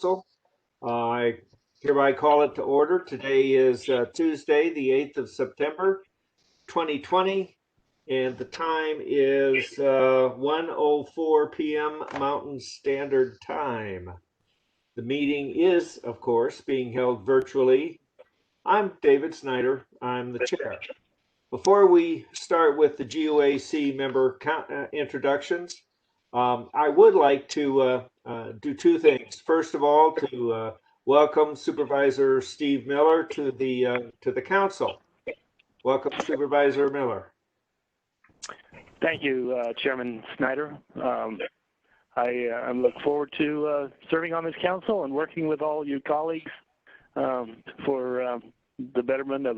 Council. I hereby call it to order. Today is Tuesday, the 8th of September, 2020, and the time is 1:04 p.m. Mountain Standard Time. The meeting is, of course, being held virtually. I'm David Snyder. I'm the chair. Before we start with the GOAC member introductions, I would like to do two things. First of all, to welcome Supervisor Steve Miller to the council. Welcome, Supervisor Miller. Thank you, Chairman Snyder. I look forward to serving on this council and working with all you colleagues for the betterment of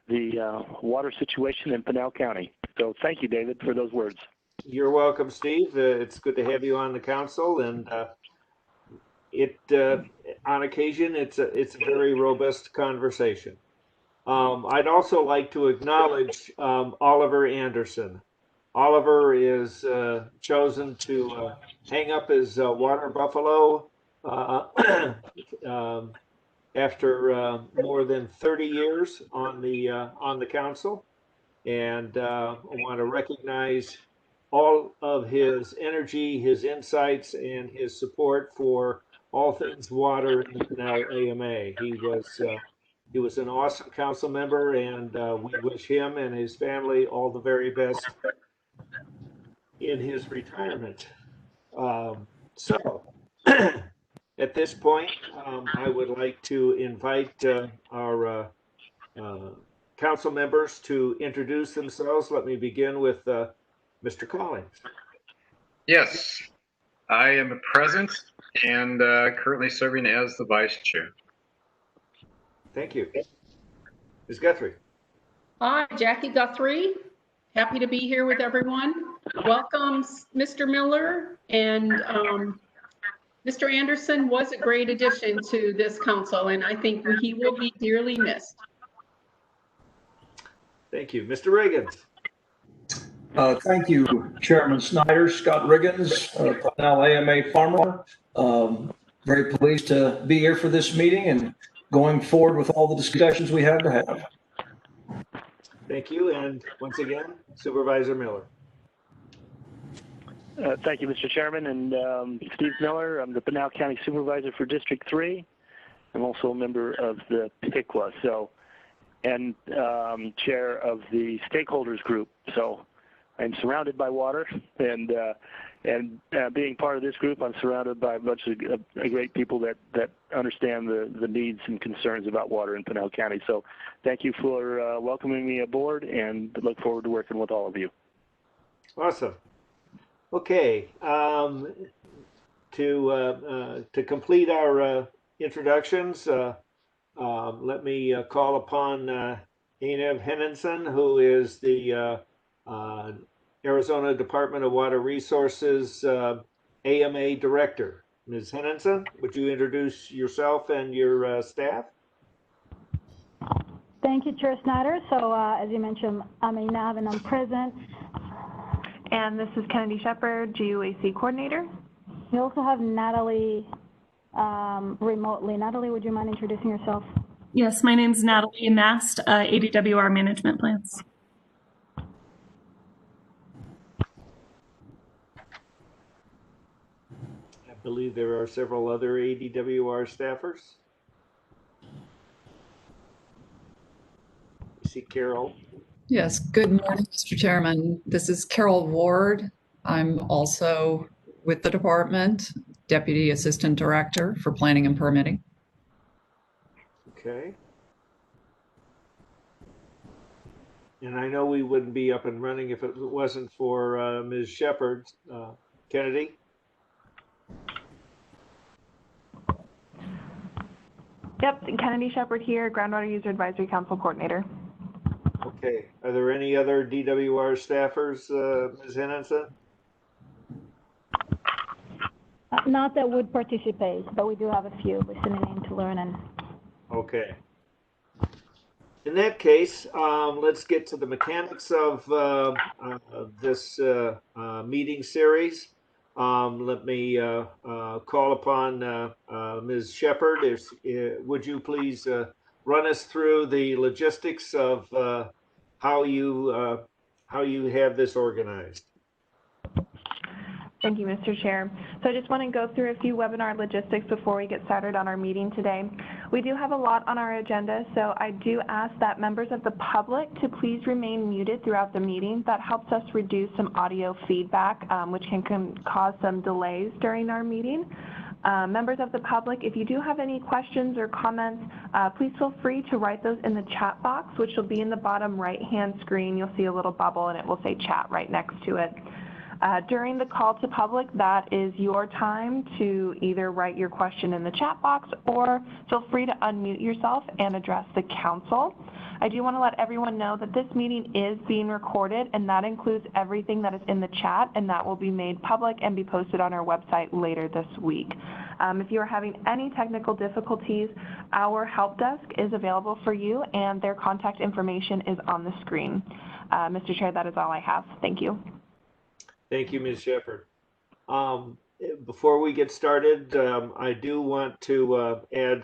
the water situation in Pinal County. So thank you, David, for those words. You're welcome, Steve. It's good to have you on the council, and on occasion it's a very robust conversation. I'd also like to acknowledge Oliver Anderson. Oliver is chosen to hang up his water buffalo after more than 30 years on the council, and I want to recognize all of his energy, his insights, and his support for all things water in the Pinal AMA. He was an awesome council member, and we wish him and his family all the very best in his retirement. At this point, I would like to invite our council members to introduce themselves. Let me begin with Mr. Collins. Yes, I am present and currently serving as the vice chair. Thank you. Ms. Guthrie. Hi, Jackie Guthrie. Happy to be here with everyone. Welcome, Mr. Miller, and Mr. Anderson was a great addition to this council, and I think he will be dearly missed. Thank you. Mr. Riggins. Thank you, Chairman Snyder. Scott Riggins, Pinal AMA farmer. Very pleased to be here for this meeting and going forward with all the discussions we have to have. Thank you. And once again, Supervisor Miller. Thank you, Mr. Chairman, and Steve Miller. I'm the Pinal County Supervisor for District 3. I'm also a member of the PICWA, and chair of the stakeholders group. So I'm surrounded by water, and being part of this group, I'm surrounded by a bunch of great people that understand the needs and concerns about water in Pinal County. So thank you for welcoming me aboard, and look forward to working with all of you. Awesome. Okay, to complete our introductions, let me call upon Einev Henningsen, who is the Arizona Department of Water Resources AMA Director. Ms. Henningsen, would you introduce yourself and your staff? Thank you, Chair Snyder. So as you mentioned, I'm Einev and I'm present. And this is Kennedy Shepard, GUAC Coordinator. We also have Natalie remotely. Natalie, would you mind introducing yourself? Yes, my name is Natalie Mast, ADWR Management Plans. I believe there are several other ADWR staffers. I see Carol. Yes, good morning, Mr. Chairman. This is Carol Ward. I'm also with the department, Deputy Assistant Director for Planning and Permitting. Okay. And I know we wouldn't be up and running if it wasn't for Ms. Shepard. Kennedy? Yep, Kennedy Shepard here, Groundwater User Advisory Council Coordinator. Okay. Are there any other DWR staffers, Ms. Henningsen? Not that would participate, but we do have a few listening in to learn. And okay. In that case, let's get to the mechanics of this meeting series. Let me call upon Ms. Shepherd. Would you please run us through the logistics of how you have this organized? Thank you, Mr. Chair. So I just want to go through a few webinar logistics before we get started on our meeting today. We do have a lot on our agenda, so I do ask that members of the public to please remain muted throughout the meeting. That helps us reduce some audio feedback, which can cause some delays during our meeting. Members of the public, if you do have any questions or comments, please feel free to write those in the chat box, which will be in the bottom right-hand screen. You'll see a little bubble and it will say chat right next to it. During the call to public, that is your time to either write your question in the chat box or feel free to unmute yourself and address the council. I do want to let everyone know that this meeting is being recorded, and that includes everything that is in the chat, and that will be made public and be posted on our website later this week. If you are having any technical difficulties, our help desk is available for you, and their contact information is on the screen. Mr. Chair, that is all I have. Thank you. Thank you, Ms. Shepherd. Before we get started, I do want to add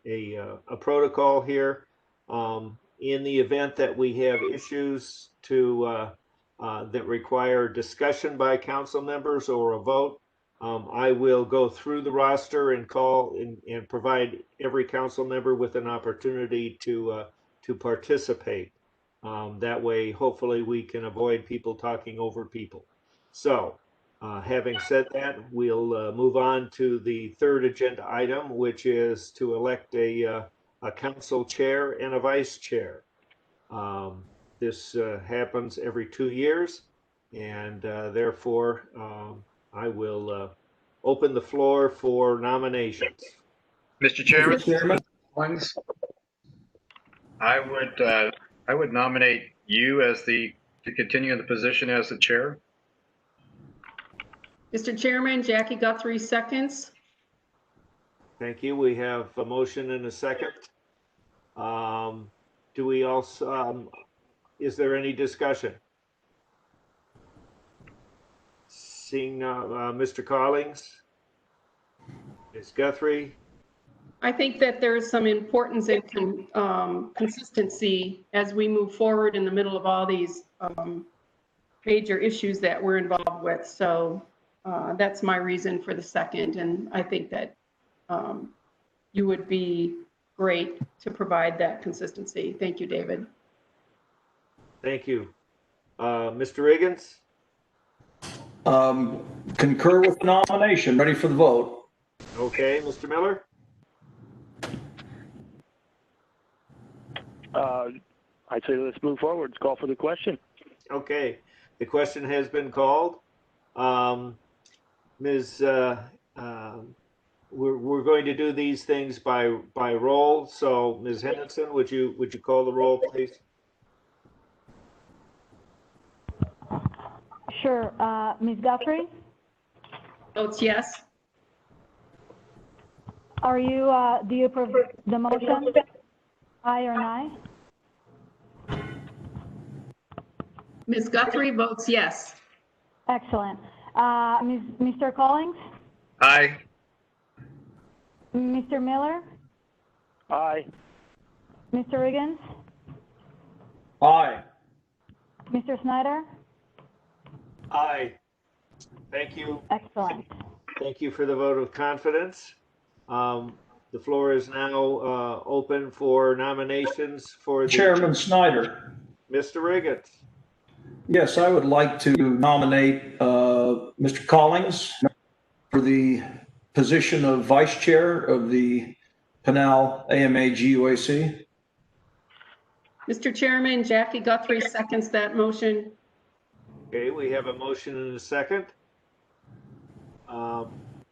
a protocol here. In the event that we have issues that require discussion by council members or a vote, I will go through the roster and call and provide every council member with an opportunity to participate. That way, hopefully, we can avoid people talking over people. So, having said that, we'll move on to the third agenda item, which is to elect a council chair and a vice chair. This happens every 2 years, and therefore, I will open the floor for nominations. Mr. Chairman, I would nominate you as to continue in the position as the chair. Mr. Chairman, Jackie Guthrie seconds. Thank you. We have a motion and a second. Do we also, is there any discussion? Seeing Mr. Collings, Ms. Guthrie. I think that there's some importance in consistency as we move forward in the middle of all these major issues that we're involved with. So that's my reason for the second. And I think that you would be great to provide that consistency. Thank you, David. Thank you. Mr. Riggins? Concur with the nomination. Ready for the vote. Okay, Mr. Miller? I'd say let's move forward. Let's call for the question. Okay, the question has been called. Ms. We're going to do these things by roll. So, Ms. Henderson, would you call the roll, please? Sure. Ms. Guthrie? Votes yes. Are you, do you approve the motion? Aye or nay? Ms. Guthrie votes yes. Excellent. Mr. Collings? Aye. Mr. Miller? Aye. Mr. Riggins? Aye. Mr. Snyder? Aye. Thank you. Excellent. Thank you for the vote of confidence. The floor is now open for nominations for the Chairman Snyder. Mr. Riggins. Yes, I would like to nominate Mr. Collings for the position of Vice Chair of the Pinal AMA GUAC. Mr. Chairman, Jackie Guthrie seconds that motion. Okay, we have a motion and a second.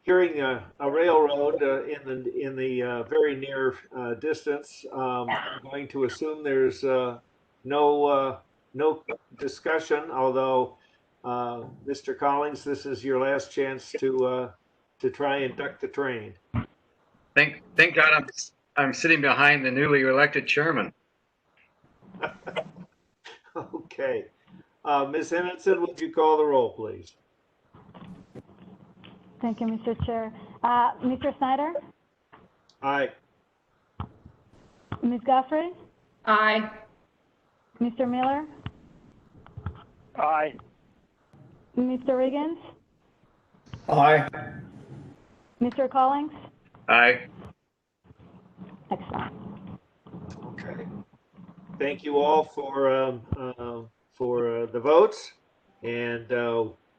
Hearing a railroad in the very near distance, I'm going to assume there's no discussion. Although, Mr. Collings, this is your last chance to try and duck the train. Thank God I'm sitting behind the newly elected chairman. Okay, Ms. Henderson, would you call the roll, please? Thank you, Mr. Chair. Mr. Snyder? Aye. Ms. Guthrie? Aye. Mr. Miller? Aye. Mr. Riggins? Aye. Mr. Collins? Aye. Excellent. Okay. Thank you all for the votes, and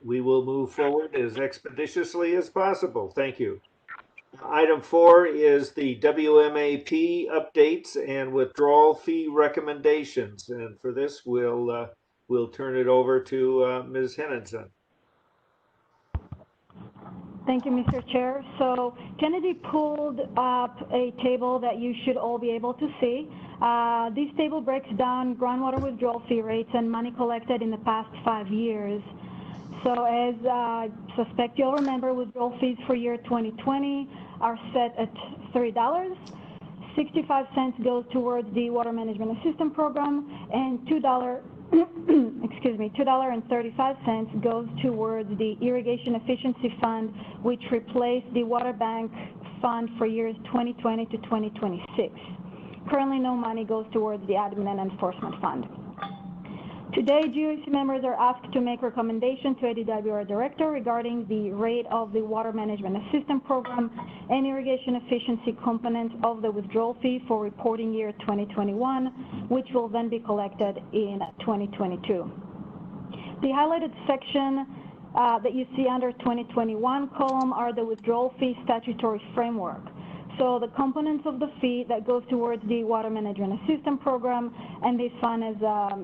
we will move forward as expeditiously as possible. Thank you. Item 4 is the WMAP updates and withdrawal fee recommendations, and for this we'll turn it over to Ms. Henningsen. Thank you, Mr. Chair. So Kennedy pulled up a table that you should all be able to see. This table breaks down groundwater withdrawal fee rates and money collected in the past 5 years. So as I suspect you'll remember, withdrawal fees for year 2020 are set at $3. 65 cents goes towards the Water Management Assistance Program, and $2.35 goes towards the Irrigation Efficiency Fund, which replaced the Water Bank Fund for years 2020 to 2026. Currently, no money goes towards the Admin and Enforcement Fund. Today, GOC members are asked to make recommendations to a DWR director regarding the rate of the Water Management Assistance Program and irrigation efficiency component of the withdrawal fee for reporting year 2021, which will then be collected in 2022. The highlighted section that you see under 2021 column are the withdrawal fee statutory framework. So the components of the fee that goes towards the Water Management Assistance Program, and this fund, as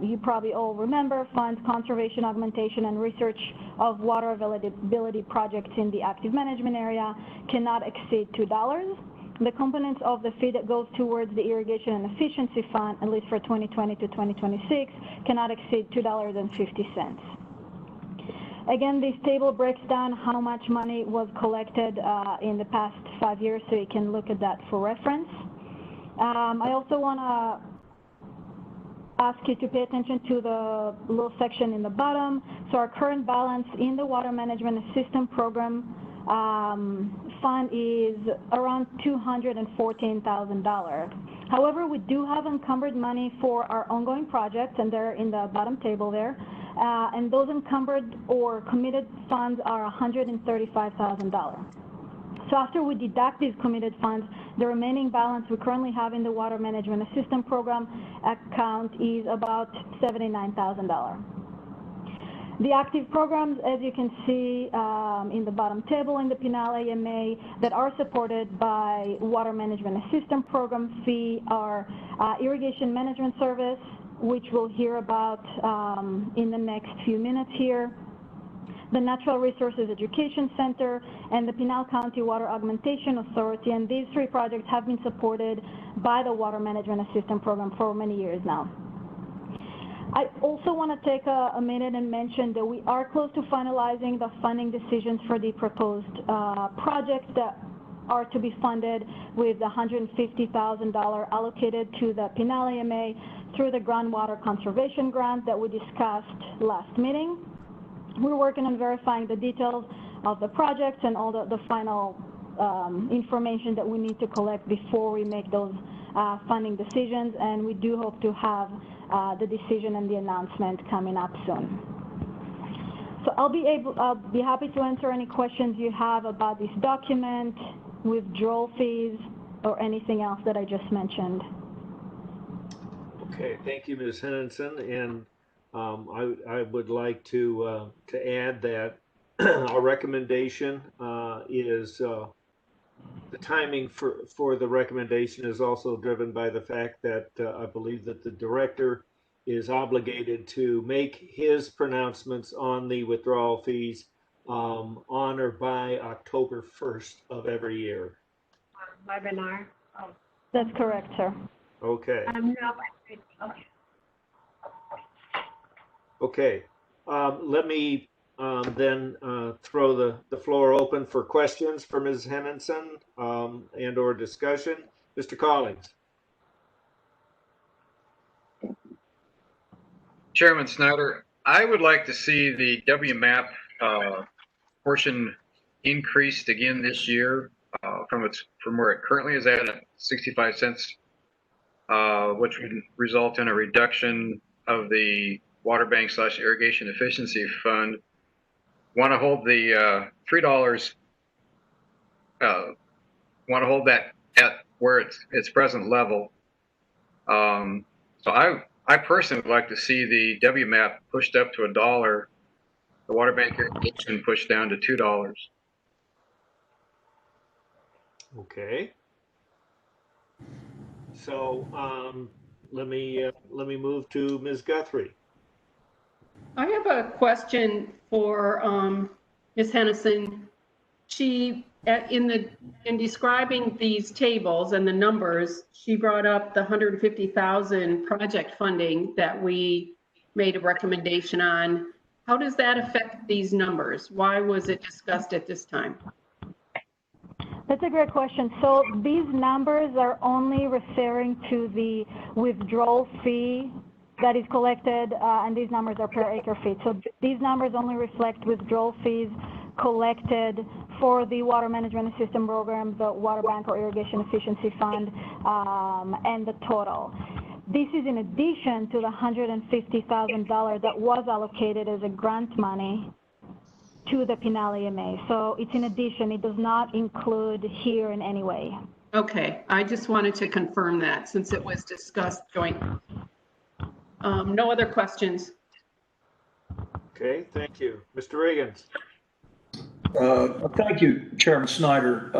you probably all remember, funds conservation, augmentation, and research of water availability projects in the active management area, cannot exceed $2. The components of the fee that goes towards the Irrigation and Efficiency Fund, at least for 2020 to 2026, cannot exceed $2.50. Again, this table breaks down how much money was collected in the past 5 years, so you can look at that for reference. I also want to ask you to pay attention to the little section in the bottom. So our current balance in the Water Management Assistance Program fund is around $214,000. However, we do have encumbered money for our ongoing projects, and they're in the bottom table there. And those encumbered or committed funds are $135,000. So after we deduct these committed funds, the remaining balance we currently have in the Water Management Assistance Program account is about $79,000. The active programs, as you can see in the bottom table in the Pinal AMA, that are supported by Water Management Assistance Program fee are Irrigation Management Service, which we'll hear about in the next few minutes here, the Natural Resources Education Center, and the Pinal County Water Augmentation Authority, and these 3 projects have been supported by the Water Management Assistance Program for many years now. I also want to take a minute and mention that we are close to finalizing the funding decisions for the proposed projects that are to be funded with the $150,000 allocated to the Pinal AMA through the Groundwater Conservation Grant that we discussed last meeting. We're working on verifying the details of the projects and all the final information that we need to collect before we make those funding decisions, and we do hope to have the decision and the announcement coming up soon. So I'll be happy to answer any questions you have about this document, withdrawal fees, or anything else that I just mentioned. Okay, thank you, Ms. Henningsen, and I would like to add that our recommendation is the timing for the recommendation is also driven by the fact that I believe that the director is obligated to make his pronouncements on the withdrawal fees on or by October 1st of every year. Webinar. Oh. That's correct, sir. Okay. No. Okay. Let me then throw the floor open for questions for Ms. Henningsen and or discussion. Mr. Collins. Chairman Snyder, I would like to see the WMAP portion increased again this year from where it currently is at 65 cents, which would result in a reduction of the water bank / irrigation efficiency fund. Want to hold the $3. Want to hold that at where its present level. So I personally would like to see the WMAP pushed up to $1, the water bank irrigation pushed down to $2. Okay. So let me move to Ms. Guthrie. I have a question for Ms. Hennessy. She, in describing these tables and the numbers, she brought up the 150,000 project funding that we made a recommendation on. How does that affect these numbers? Why was it discussed at this time? That's a great question. So these numbers are only referring to the withdrawal fee that is collected, and these numbers are per acre feet. So these numbers only reflect withdrawal fees collected for the water management and system program, the water bank or irrigation efficiency fund, and the total. This is in addition to the $150,000 that was allocated as a grant money to the Pinal EMA. So it's in addition, it does not include here in any way. Okay, I just wanted to confirm that since it was discussed jointly. No other questions. Okay, thank you. Mr. Riggins. Thank you, Chairman Snyder.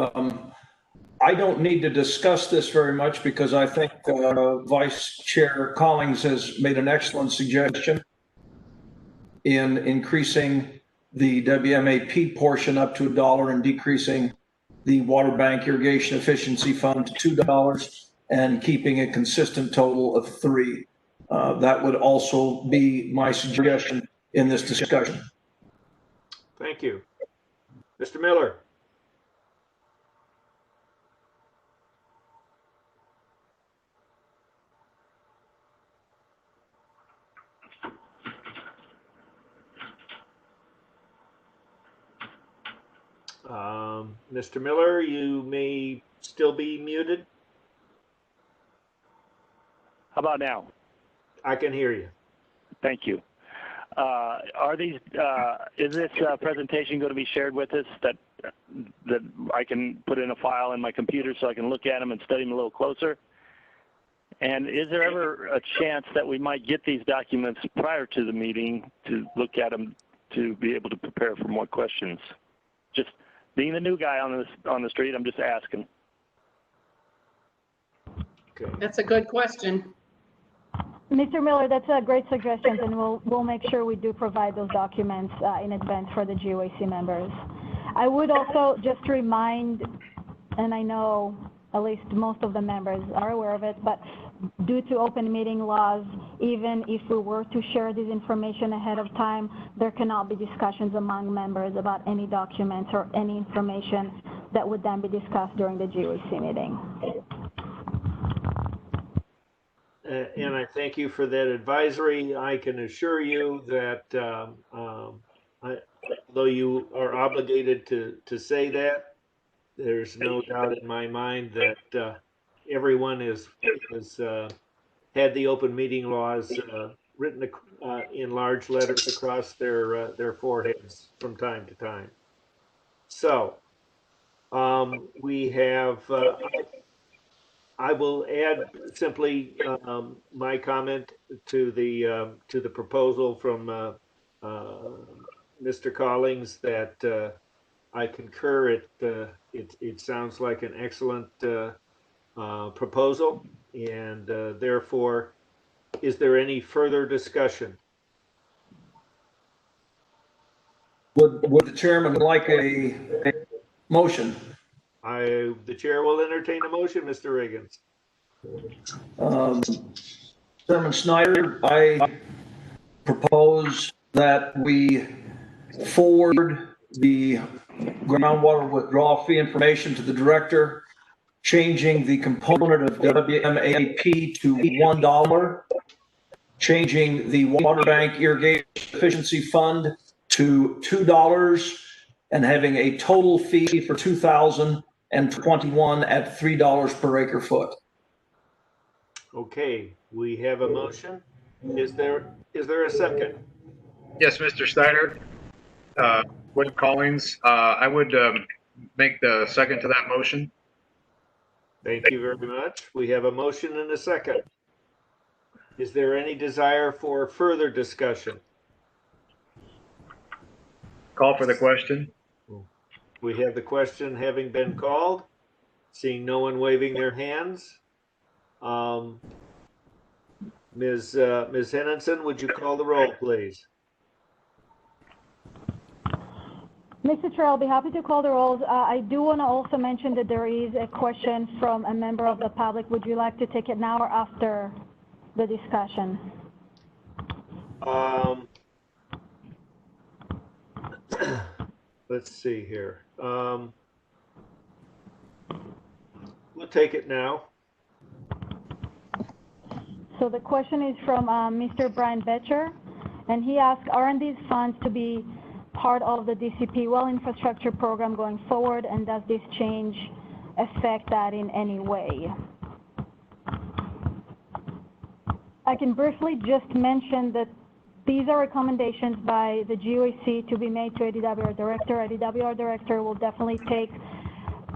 I don't need to discuss this very much because I think Vice Chair Collins has made an excellent suggestion in increasing the WMAP portion up to $1 and decreasing the water bank irrigation efficiency fund to $2 and keeping a consistent total of $3. That would also be my suggestion in this discussion. Thank you. Mr. Miller. Mr. Miller, you may still be muted. How about now? I can hear you. Thank you. Is this presentation going to be shared with us that I can put in a file in my computer so I can look at them and study them a little closer? And is there ever a chance that we might get these documents prior to the meeting to look at them to be able to prepare for more questions? Just being the new guy on the street, I'm just asking. Okay. That's a good question. Mr. Miller, that's a great suggestion, and we'll make sure we do provide those documents in advance for the GOAC members. I would also just remind, and I know at least most of the members are aware of it, but due to open meeting laws, even if we were to share this information ahead of time, there cannot be discussions among members about any documents or any information that would then be discussed during the GOAC meeting. And I thank you for that advisory. I can assure you that though you are obligated to say that, there's no doubt in my mind that everyone has had the open meeting laws written in large letters across their foreheads from time to time. So we have. I will add simply my comment to the proposal from Mr. Collins that I concur. It sounds like an excellent proposal, and therefore, is there any further discussion? Would the chairman like a motion? The chair will entertain a motion, Mr. Riggins. Chairman Snyder, I propose that we forward the groundwater withdrawal fee information to the director, changing the component of WMAP to $1, changing the water bank irrigation efficiency fund to $2, and having a total fee for 2021 at $3 per acre foot. Okay, we have a motion. Is there a second? Yes, Mr. Snyder, William Collins, I would make the second to that motion. Thank you very much. We have a motion and a second. Is there any desire for further discussion? Call for the question. We have the question having been called. Seeing no one waving their hands. Ms. Henningsen, would you call the roll, please? Mr. Chair, I'll be happy to call the rolls. I do want to also mention that there is a question from a member of the public. Would you like to take it now or after the discussion? Let's see here. We'll take it now. So the question is from Mr. Brian Betcher, and he asked, aren't these funds to be part of the DCP well infrastructure program going forward, and does this change affect that in any way? I can briefly just mention that these are recommendations by the GOEC to be made to a DWR director. A DWR director will definitely take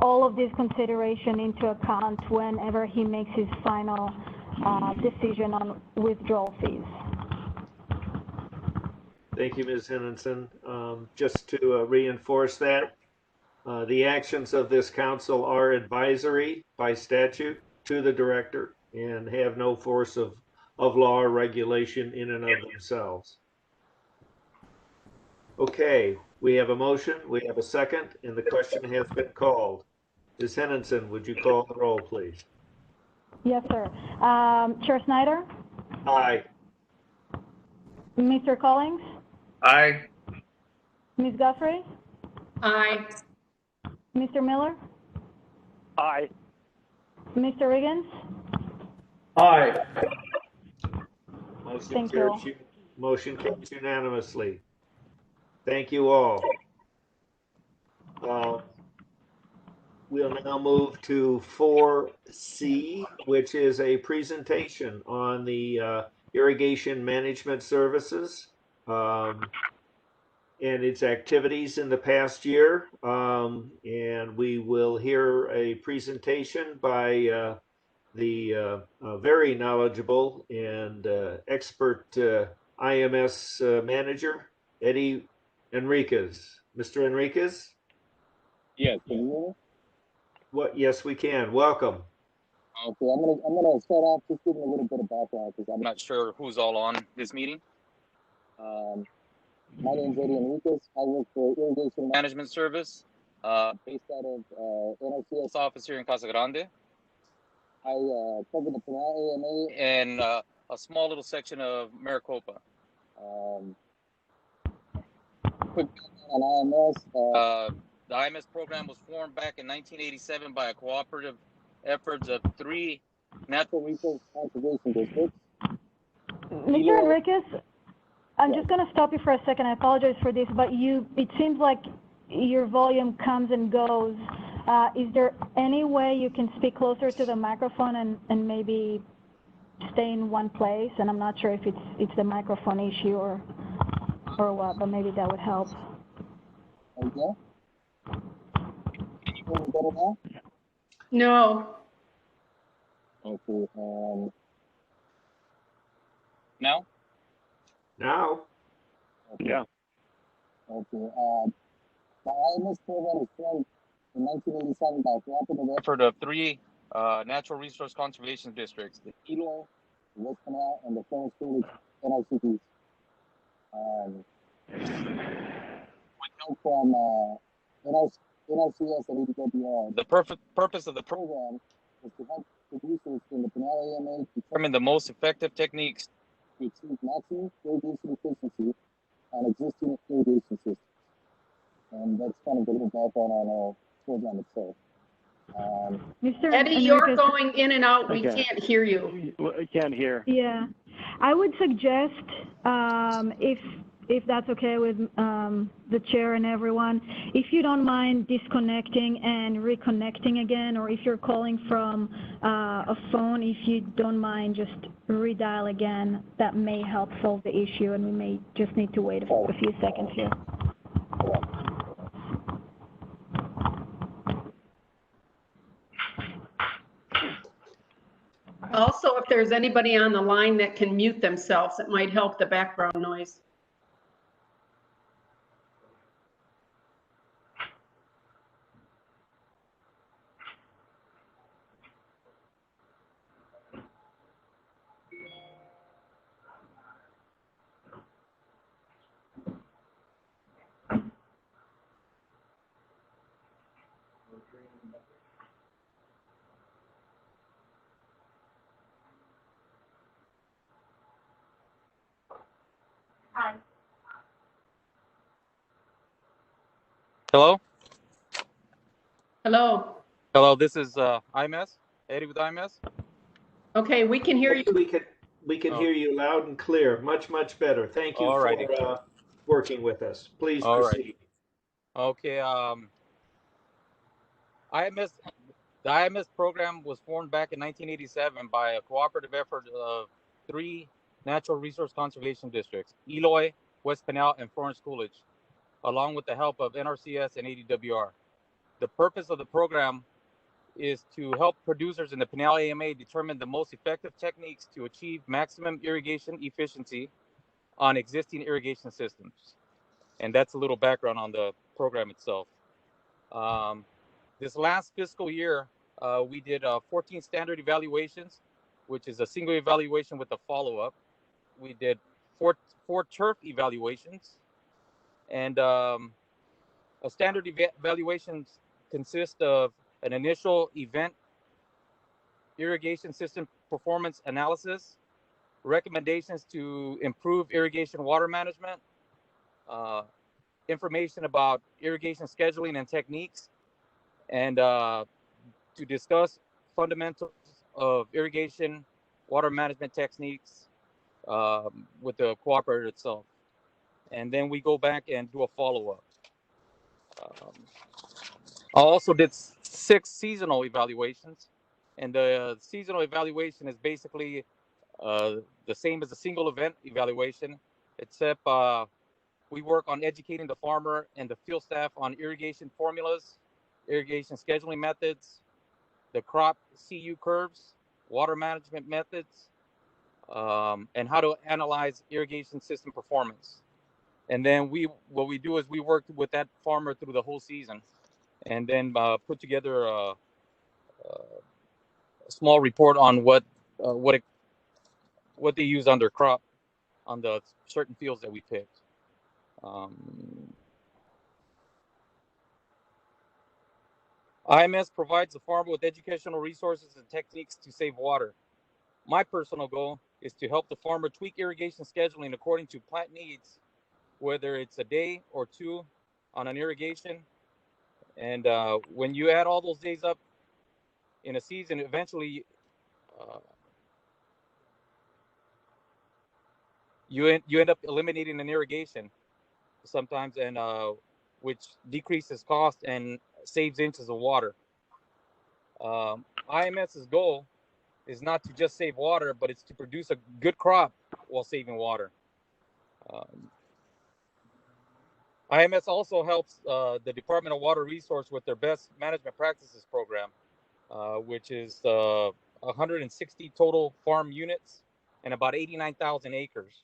all of this consideration into account whenever he makes his final decision on withdrawal fees. Thank you, Ms. Henningsen. Just to reinforce that, the actions of this council are advisory by statute to the director and have no force of law or regulation in and of themselves. Okay, we have a motion, we have a second, and the question has been called. Ms. Henningsen, would you call the roll, please? Yes, sir. Chair Snyder? Aye. Mr. Collins? Aye. Ms. Guthrie? Aye. Mr. Miller? Aye. Mr. Riggins? Aye. Motion carries unanimously. Thank you all. We'll now move to 4C, which is a presentation on the irrigation management services and its activities in the past year. And we will hear a presentation by the very knowledgeable and expert IMS manager, Eddie Enriquez. Mr. Enriquez? Yes, can you hear me? What? Yes, we can. Welcome. Okay, I'm gonna start off just giving a little bit of background because I'm not sure who's all on this meeting. My name is Eddie Enriquez. I work for Irrigation Management Service, based out of NRCS office here in Casa Grande. I cover the Pinal AMA and a small little section of Maricopa. Quick on IMS. The IMS program was formed back in 1987 by a cooperative efforts of 3 natural resource conservation districts. Mr. Enriquez, I'm just going to stop you for a second. I apologize for this, but it seems like your volume comes and goes. Is there any way you can speak closer to the microphone and maybe stay in one place? And I'm not sure if it's the microphone issue or what, but maybe that would help. Okay. Can you hear me better now? No. Okay. Now? Now. Okay. Yeah. Okay. The IMS program was formed in 1987 by a cooperative effort of 3 natural resource conservation districts: the Pinal, the West Pinal, and the French Village NRCPs. With help from NRCS and EWR. The purpose of the program is to help producers in the Pinal AMA determine the most effective techniques to achieve maximum irrigation efficiency on existing irrigation systems. And that's kind of a little background on our program itself. Mr. Eddie, you're going in and out. We can't hear you. I can't hear. Yeah. I would suggest if if that's okay with the chair and everyone, if you don't mind disconnecting and reconnecting again, or if you're calling from a phone, if you don't mind just redial again, that may help solve the issue, and we may just need to wait a few seconds here. Also, if there's anybody on the line that can mute themselves, it might help the background noise. Hello? Hello. Hello, this is IMS, Eddie with IMS. Okay, we can hear you. We can hear you loud and clear. Much better. Thank you Alrighty. for working with us. Please All right. proceed. Okay, the IMS program was formed back in 1987 by a cooperative effort of 3 natural resource conservation districts, Eloy, West Pinal, and Florence Coolidge, along with the help of NRCS and ADWR. The purpose of the program is to help producers in the Pinal AMA determine the most effective techniques to achieve maximum irrigation efficiency on existing irrigation systems. And that's a little background on the program itself. This last fiscal year, we did 14 standard evaluations, which is a single evaluation with a follow-up. We did four turf evaluations, and a standard evaluation consists of an initial event irrigation system performance analysis, recommendations to improve irrigation water management, information about irrigation scheduling and techniques, and to discuss fundamentals of irrigation water management techniques with the cooperator itself. And then we go back and do a follow-up. I also did 6 seasonal evaluations, and the seasonal evaluation is basically the same as a single event evaluation, except we work on educating the farmer and the field staff on irrigation formulas, irrigation scheduling methods, the crop CU curves, water management methods, and how to analyze irrigation system performance. And then what we do is we work with that farmer through the whole season, and then put together a small report on what they use on their crop on the certain fields that we picked. IMS provides the farmer with educational resources and techniques to save water. My personal goal is to help the farmer tweak irrigation scheduling according to plant needs, whether it's a day or 2 on an irrigation. And when you add all those days up in a season, eventually you end up eliminating an irrigation sometimes, and which decreases cost and saves inches of water. IMS's goal is not to just save water, but it's to produce a good crop while saving water. IMS also helps the Department of Water Resource with their best management practices program, which is 160 total farm units and about 89,000 acres.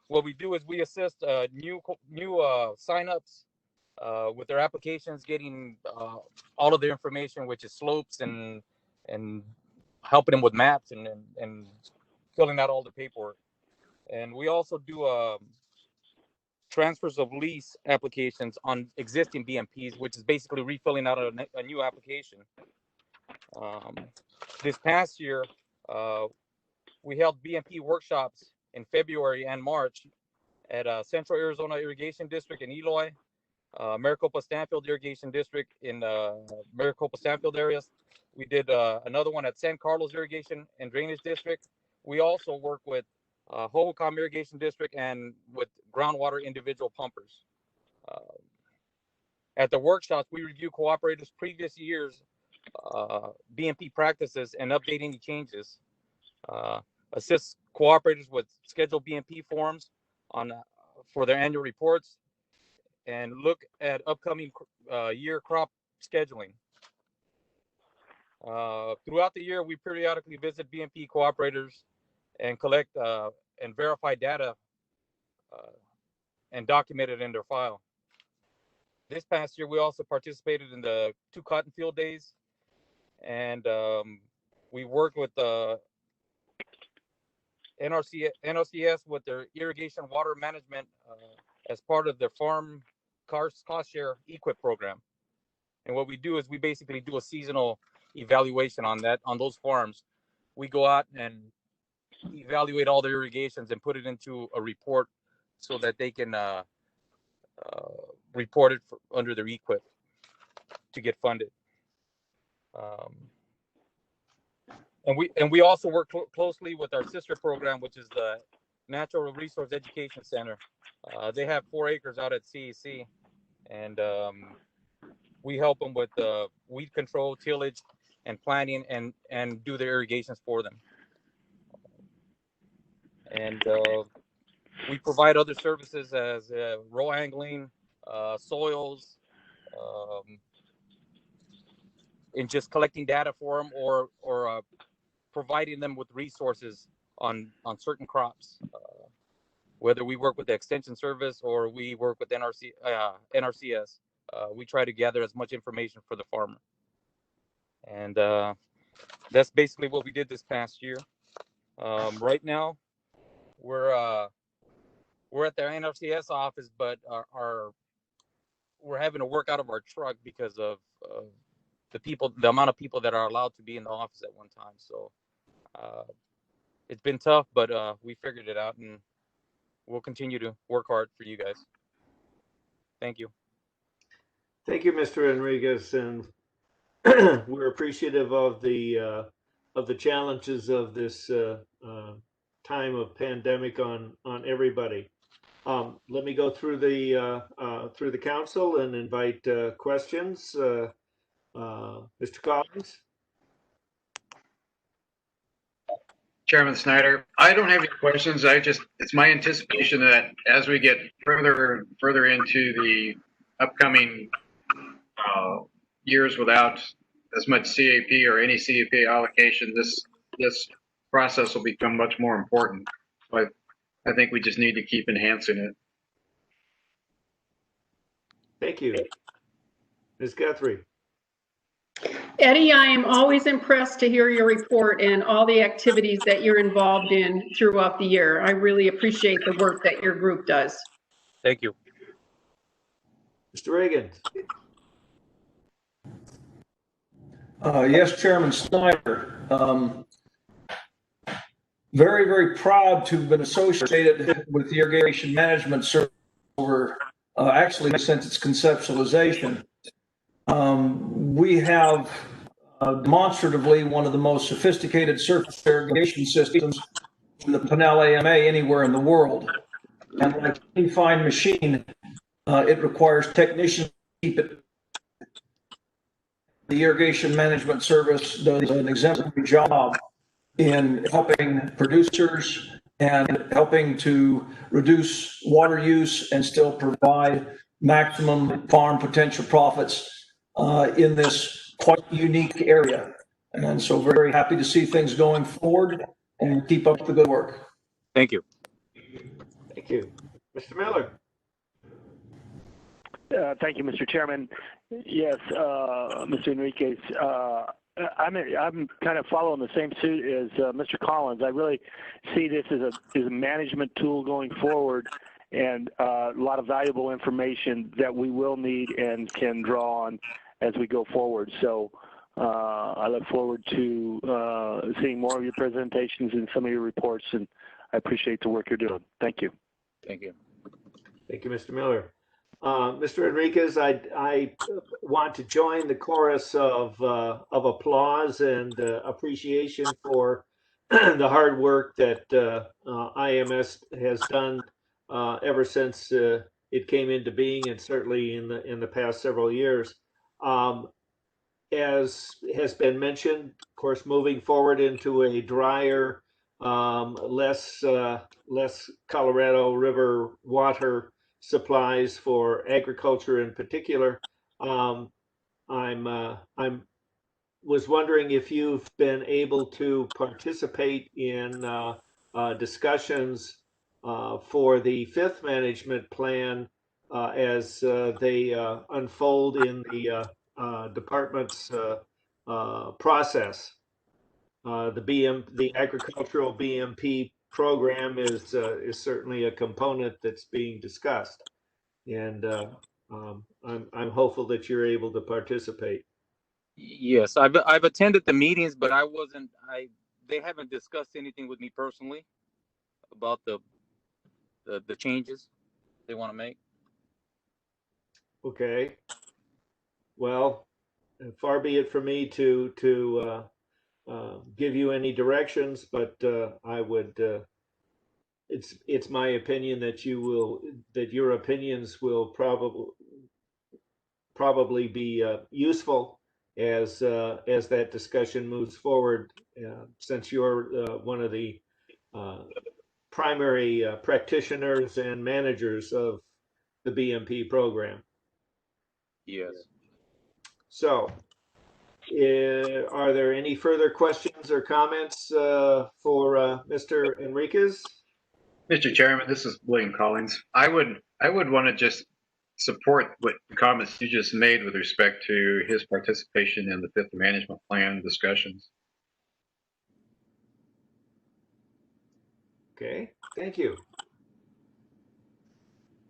What we do is we assist new signups with their applications, getting all of their information, which is slopes and helping them with maps and filling out all the paperwork. And we also do transfers of lease applications on existing BMPs, which is basically refilling out a new application. This past year, we held BMP workshops in February and March at Central Arizona Irrigation District in Eloy, Maricopa-Stanfield Irrigation District in Maricopa-Stanfield areas. We did another one at San Carlos Irrigation and Drainage District. We also work with Hohokam Irrigation District, and with Groundwater individual pumpers. At the workshops, we review cooperators' previous years' BMP practices and update any changes. Assist cooperators with scheduled BMP forms for their annual reports, and look at upcoming year crop scheduling. Throughout the year, we periodically visit BMP cooperators and collect and verify data and document it in their file. This past year, we also participated in the 2 cotton field days, and we worked with the NRCS with their irrigation water management as part of their farm cost share equip program. And what we do is we basically do a seasonal evaluation on those farms. We go out and evaluate all the irrigations and put it into a report so that they can report it under their equip to get funded. And we also work closely with our sister program, which is the Natural Resource Education Center. They have 4 acres out at CEC, and we help them with weed control, tillage, and planting, and do their irrigations for them. And we provide other services as row angling, soils, and just collecting data for them, or providing them with resources on certain crops. Whether we work with the Extension Service or we work with NRCS, we try to gather as much information for the farmer. And that's basically what we did this past year. Right now, we're at the NRCS office, but we're having to work out of our truck because of the amount of people that are allowed to be in the office at one time. So it's been tough, but we figured it out, and we'll continue to work hard for you guys. Thank you. Thank you, Mr. Enriquez, and we're appreciative of the challenges of this time of pandemic on everybody. Let me go through the council and invite questions. Mr. Collins. Chairman Snyder, I don't have any questions. It's my anticipation that as we get further into the upcoming years without as much CAP or any CAP allocation, this process will become much more important. But I think we just need to keep enhancing it. Thank you. Ms. Guthrie. Eddie, I am always impressed to hear your report and all the activities that you're involved in throughout the year. I really appreciate the work that your group does. Thank you. Mr. Reagan. Yes, Chairman Snyder. Very, very proud to have been associated with the irrigation management service over actually since its conceptualization. We have demonstratively one of the most sophisticated surface irrigation systems in the Pinal AMA anywhere in the world. And like any fine machine, it requires technicians to keep it. The irrigation management service does an exemplary job in helping producers and helping to reduce water use and still provide maximum farm potential profits in this quite unique area. And so very happy to see things going forward, and keep up the good work. Thank you. Thank you. Mr. Miller. Thank you, Mr. Chairman. Yes, Mr. Enriquez, I'm kind of following the same suit as Mr. Collins. I really see this as a management tool going forward, and a lot of valuable information that we will need and can draw on as we go forward. So I look forward to seeing more of your presentations and some of your reports, and I appreciate the work you're doing. Thank you. Thank you. Thank you, Mr. Miller. Mr. Enriquez, I want to join the chorus of applause and appreciation for the hard work that IMS has done ever since it came into being, and certainly in the past several years. As has been mentioned, of course, moving forward into a drier, less Colorado River water supplies for agriculture in particular. I'm was wondering if you've been able to participate in discussions for the fifth management plan as they unfold in the department's process. The agricultural BMP program is certainly a component that's being discussed, and I'm hopeful that you're able to participate. Yes, I've attended the meetings, but they haven't discussed anything with me personally about the changes they want to make. Okay. Well, far be it from me to give you any directions, but I would. It's my opinion that your opinions will probably be useful as that discussion moves forward. Since you're one of the primary practitioners and managers of the BMP program. Yes. So, are there any further questions or comments for Mr. Enriquez? Mr. Chairman, this is William Collins. I would want to just support what the comments you just made with respect to his participation in the fifth management plan discussions. Okay, thank you.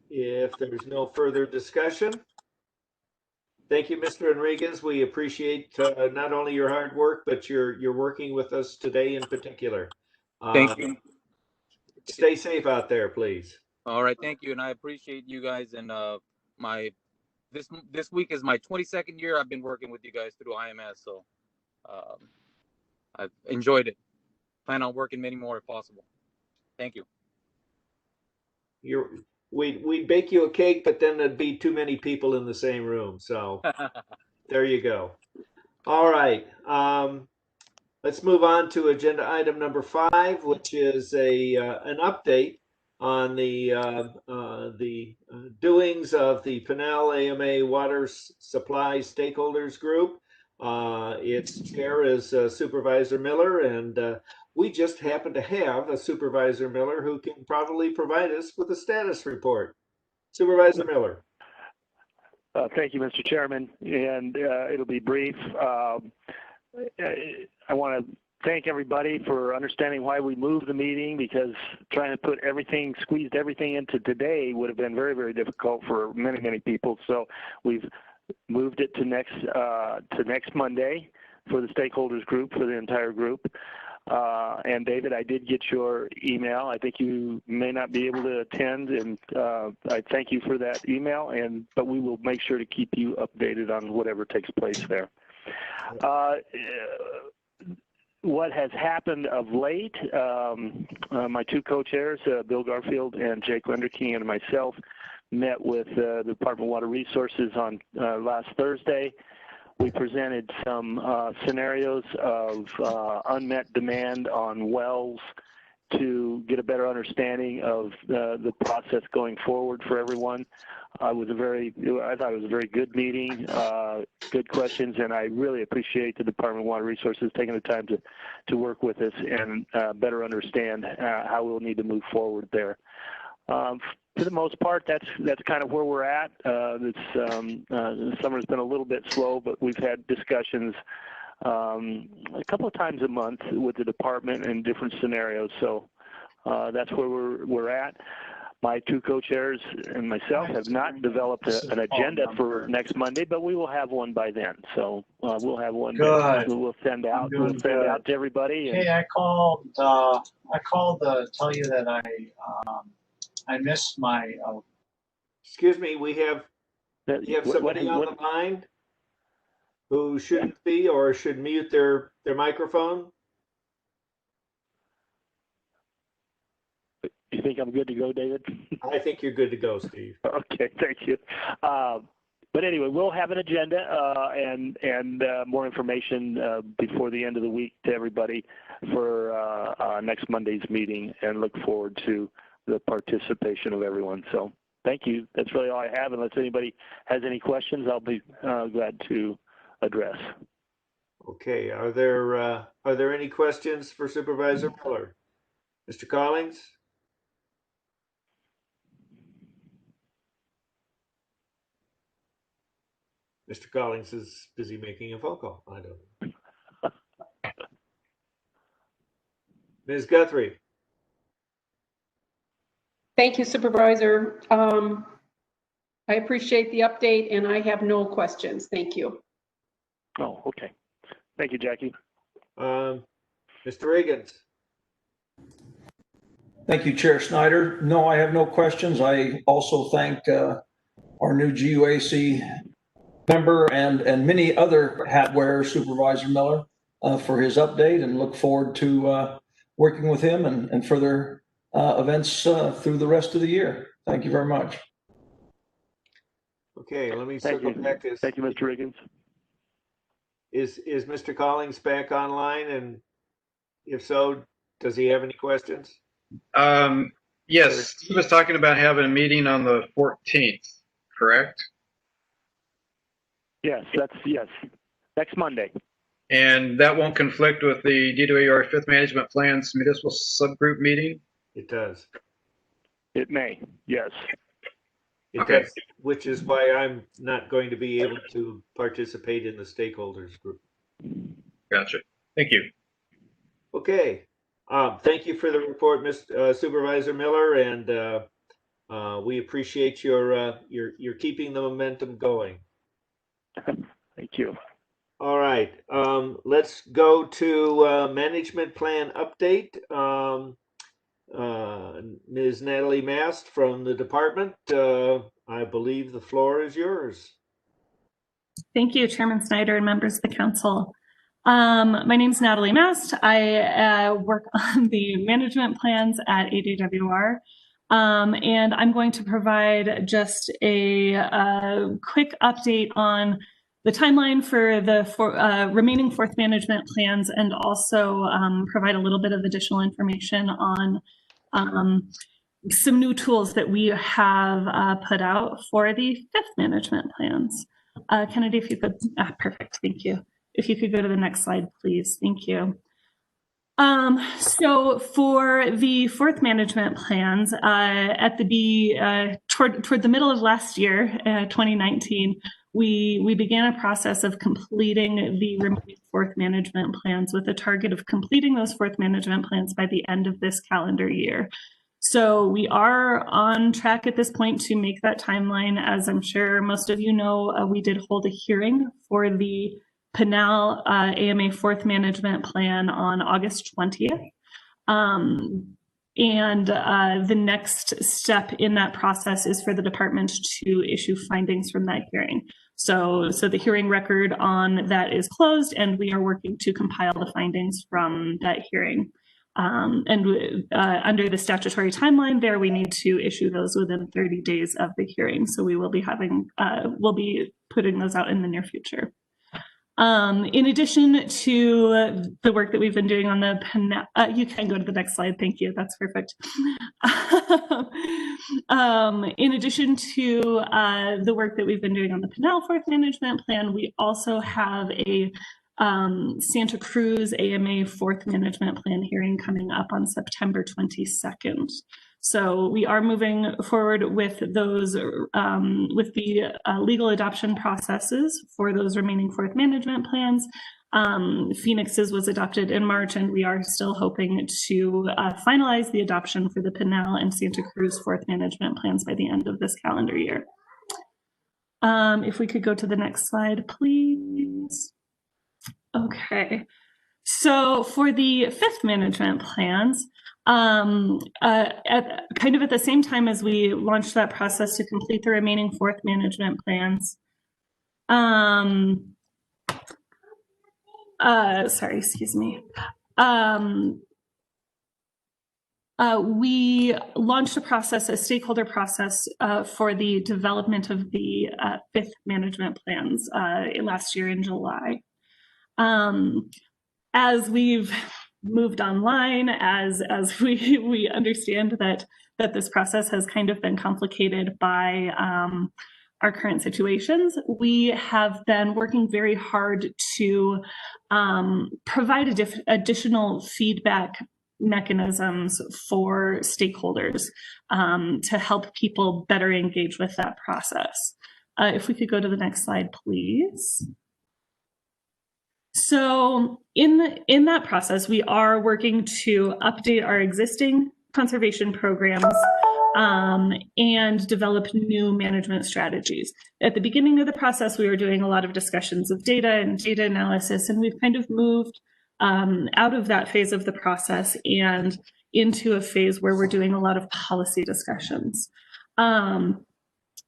If there's no further discussion, thank you, Mr. Enriquez. We appreciate not only your hard work, but your working with us today in particular. Thank you. Stay safe out there, please. All right, thank you, and I appreciate you guys. And this week is my 22nd year. I've been working with you guys through IMS, so I've enjoyed it. Plan on working many more if possible. Thank you. We'd bake you a cake, but then there'd be too many people in the same room. So there you go. All right. Let's move on to agenda item number 5, which is an update on the doings of the Pinal AMA Water Supply Stakeholders Group. Its chair is Supervisor Miller, and we just happen to have a Supervisor Miller who can probably provide us with a status report. Supervisor Miller. Thank you, Mr. Chairman, and it'll be brief. I want to thank everybody for understanding why we moved the meeting, because trying to squeezed everything into today would have been very, very difficult for many, many people. So we've moved it to next Monday for the stakeholders group, for the entire group. And David, I did get your email. I think you may not be able to attend, and I thank you for that email. But we will make sure to keep you updated on whatever takes place there. What has happened of late, my two co-chairs, Bill Garfield and Jake Lenderking, and myself met with the Department of Water Resources on last Thursday. We presented some scenarios of unmet demand on wells to get a better understanding of the process going forward for everyone. I thought it was a very good meeting, good questions, and I really appreciate the Department of Water Resources taking the time to work with us and better understand how we'll need to move forward there. For the most part, that's kind of where we're at. The summer's been a little bit slow, but we've had discussions a couple of times a month with the department in different scenarios. So that's where we're at. My two co-chairs and myself have not developed an agenda for next Monday, but we will have one by then. So we'll have one that we'll send out. We'll send out to everybody. Hey, I called to tell you that I missed my. Excuse me, you have somebody on the line who shouldn't be or should mute their microphone. think I'm good to go, David? I think you're good to go, Steve. Okay, thank you. But anyway, we'll have an agenda and more information before the end of the week to everybody for next Monday's meeting, and look forward to the participation of everyone. So thank you. That's really all I have. Unless anybody has any questions, I'll be glad to address. Okay, are there any questions for Supervisor Miller? Mr. Collins? Mr. Collins is busy making a phone call. I don't know. Ms. Guthrie? Thank you, Supervisor. I appreciate the update, and I have no questions. Thank you. Oh, okay. Thank you, Jackie. Mr. Riggins? Thank you, Chair Snyder. No, I have no questions. I also thank our new GUAC member and many other hat wearers, Supervisor Miller, for his update, and look forward to working with him and further events through the rest of the year. Thank you very much. Okay, let me circle back to this. Thank you, Mr. Riggins. Is Mr. Collins back online? And if so, does he have any questions? Yes, he was talking about having a meeting on the 14th, correct? Yes, next Monday. And that won't conflict with the DWR 5th Management Plan's municipal subgroup meeting? It does. It may, yes. It does, which is why I'm not going to be able to participate in the stakeholders group. Gotcha. Thank you. Okay. Thank you for the report, Supervisor Miller, and we appreciate your keeping the momentum going. Thank you. All right. Let's go to management plan update. Ms. Natalie Mast from the department, I believe the floor is yours. Thank you, Chairman Snyder and members of the council. My name is Natalie Mast. I work on the management plans at ADWR, and I'm going to provide just a quick update on the timeline for the remaining fourth management plans, and also provide a little bit of additional information on some new tools that we have put out for the fifth management plans. Kennedy, if you could, perfect, thank you. If you could go to the next slide, please, thank you. So for the fourth management plans, at toward the middle of last year, 2019, we began a process of completing the remaining fourth management plans with a target of completing those fourth management plans by the end of this calendar year. So we are on track at this point to make that timeline. As I'm sure most of you know, we did hold a hearing for the Pinal AMA fourth management plan on August 20th. And the next step in that process is for the department to issue findings from that hearing. So the hearing record on that is closed, and we are working to compile the findings from that hearing. And under the statutory timeline there, we need to issue those within 30 days of the hearing. So we will be we'll be putting those out in the near future. In addition to the work that we've been doing on the Pinal, you can go to the next slide. Thank you. That's perfect. In addition to the work that we've been doing on the Pinal fourth management plan, we also have a Santa Cruz AMA fourth management plan hearing coming up on September 22nd. So we are moving forward with those, with the legal adoption processes for those remaining fourth management plans. Phoenix's was adopted in March, and we are still hoping to finalize the adoption for the Pinal and Santa Cruz fourth management plans by the end of this calendar year. If we could go to the next slide, please. Okay, so for the fifth management plans, at the same time as we launched that process to complete the remaining fourth management plans, sorry, excuse me. we launched a process, a stakeholder process for the development of the fifth management plans last year in July. As we've moved online, as we understand that this process has kind of been complicated by our current situations, we have been working very hard to provide additional feedback mechanisms for stakeholders to help people better engage with that process. If we could go to the next slide, please. So in that process, we are working to update our existing conservation programs and develop new management strategies. At the beginning of the process, we were doing a lot of discussions of data and data analysis, and we've kind of moved out of that phase of the process and into a phase where we're doing a lot of policy discussions.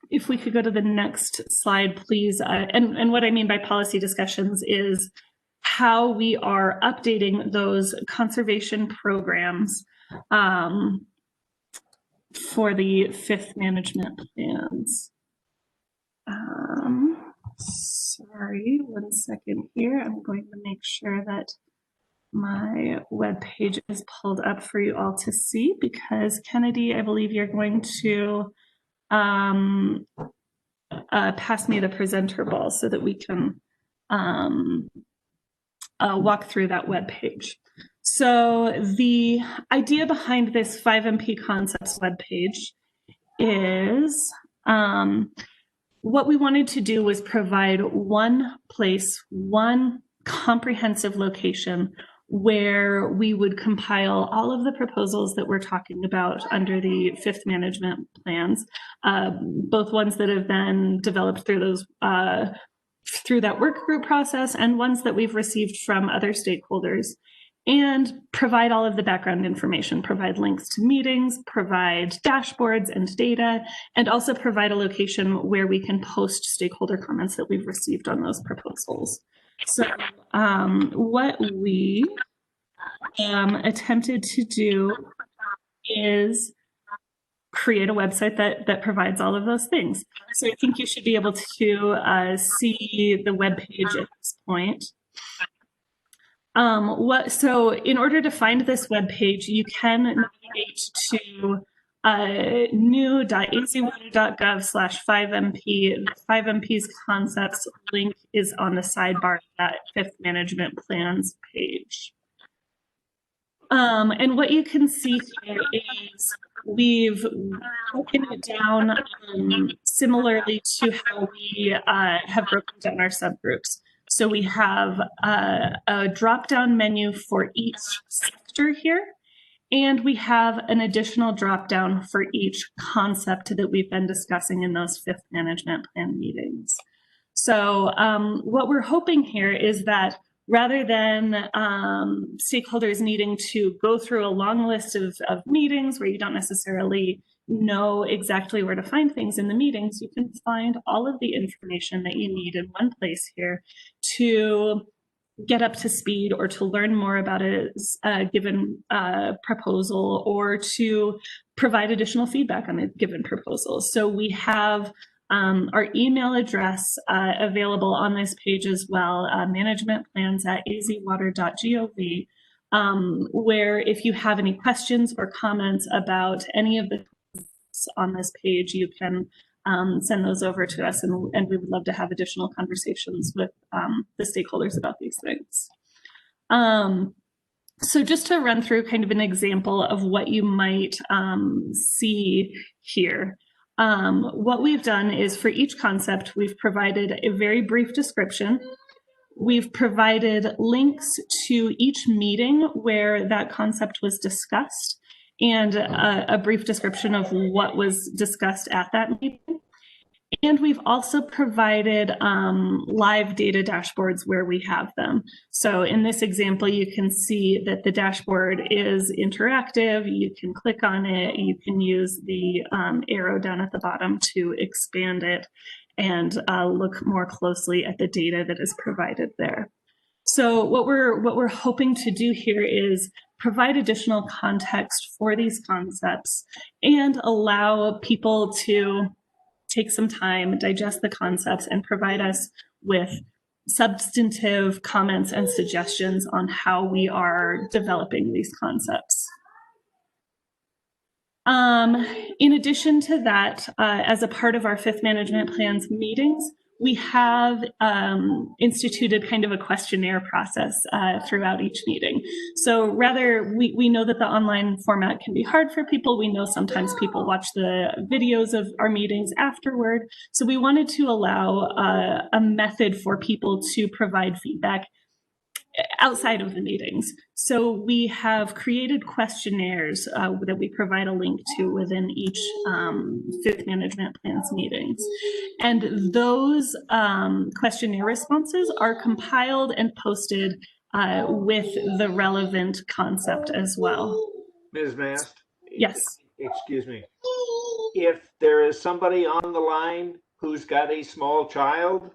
If we could go to the next slide, please. And what I mean by policy discussions is how we are updating those conservation programs for the fifth management plans. Sorry, 1 second here. I'm going to make sure that my web page is pulled up for you all to see, because Kennedy, I believe you're going to pass me the presenter ball so that we can walk through that web page. So the idea behind this 5MP Concepts webpage is what we wanted to do was provide one place, one comprehensive location where we would compile all of the proposals that we're talking about under the fifth management plans, both ones that have been developed through those through that work group process and ones that we've received from other stakeholders, and provide all of the background information, provide links to meetings, provide dashboards and data, and also provide a location where we can post stakeholder comments that we've received on those proposals. So what we attempted to do is create a website that provides all of those things. So I think you should be able to see the web page at this point. So in order to find this web page, you can navigate to new.azwater.gov/5MP. The 5MP's concepts link is on the sidebar of that fifth management plans page. And what you can see here is we've broken it down similarly to how we have broken down our subgroups. So we have a drop-down menu for each sector here, and we have an additional drop-down for each concept that we've been discussing in those fifth management plan meetings. So what we're hoping here is that rather than stakeholders needing to go through a long list of meetings where you don't necessarily know exactly where to find things in the meetings, you can find all of the information that you need in one place here to get up to speed or to learn more about a given proposal, or to provide additional feedback on a given proposal. So we have our email address available on this page as well, managementplans@azwater.gov, where if you have any questions or comments about any of the on this page, you can send those over to us, and we would love to have additional conversations with the stakeholders about these things. So just to run through kind of an example of what you might see here. What we've done is for each concept, we've provided a very brief description. We've provided links to each meeting where that concept was discussed, and a brief description of what was discussed at that meeting. And we've also provided live data dashboards where we have them. So in this example, you can see that the dashboard is interactive. You can click on it. You can use the arrow down at the bottom to expand it and look more closely at the data that is provided there. So what we're hoping to do here is provide additional context for these concepts, and allow people to take some time, digest the concepts, and provide us with substantive comments and suggestions on how we are developing these concepts. In addition to that, as a part of our fifth management plan's meetings, we have instituted kind of a questionnaire process throughout each meeting. So rather, we know that the online format can be hard for people. We know sometimes people watch the videos of our meetings afterward. So we wanted to allow a method for people to provide feedback outside of the meetings. So we have created questionnaires that we provide a link to within each fifth management plan's meetings. And those questionnaire responses are compiled and posted with the relevant concept as well. Ms. Mast? Yes. Excuse me. If there is somebody on the line who's got a small child,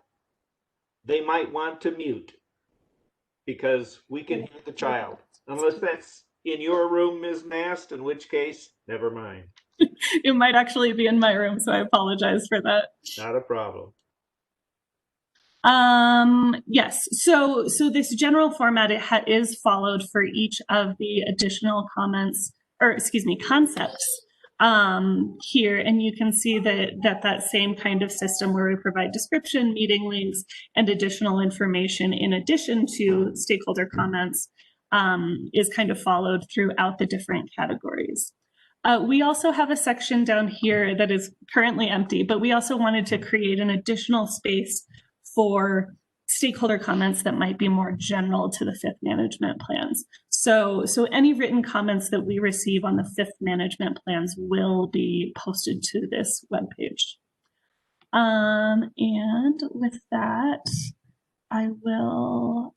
they might want to mute, because we can hear the child. Unless that's in your room, Ms. Mast, in which case, never mind. It might actually be in my room, so I apologize for that. Not a problem. Yes, so this general format is followed for each of the additional comments, or excuse me, concepts here, and you can see that same kind of system where we provide description, meeting links, and additional information in addition to stakeholder comments is kind of followed throughout the different categories. We also have a section down here that is currently empty, but we also wanted to create an additional space for stakeholder comments that might be more general to the fifth management plans. So any written comments that we receive on the fifth management plans will be posted to this webpage. And with that, I will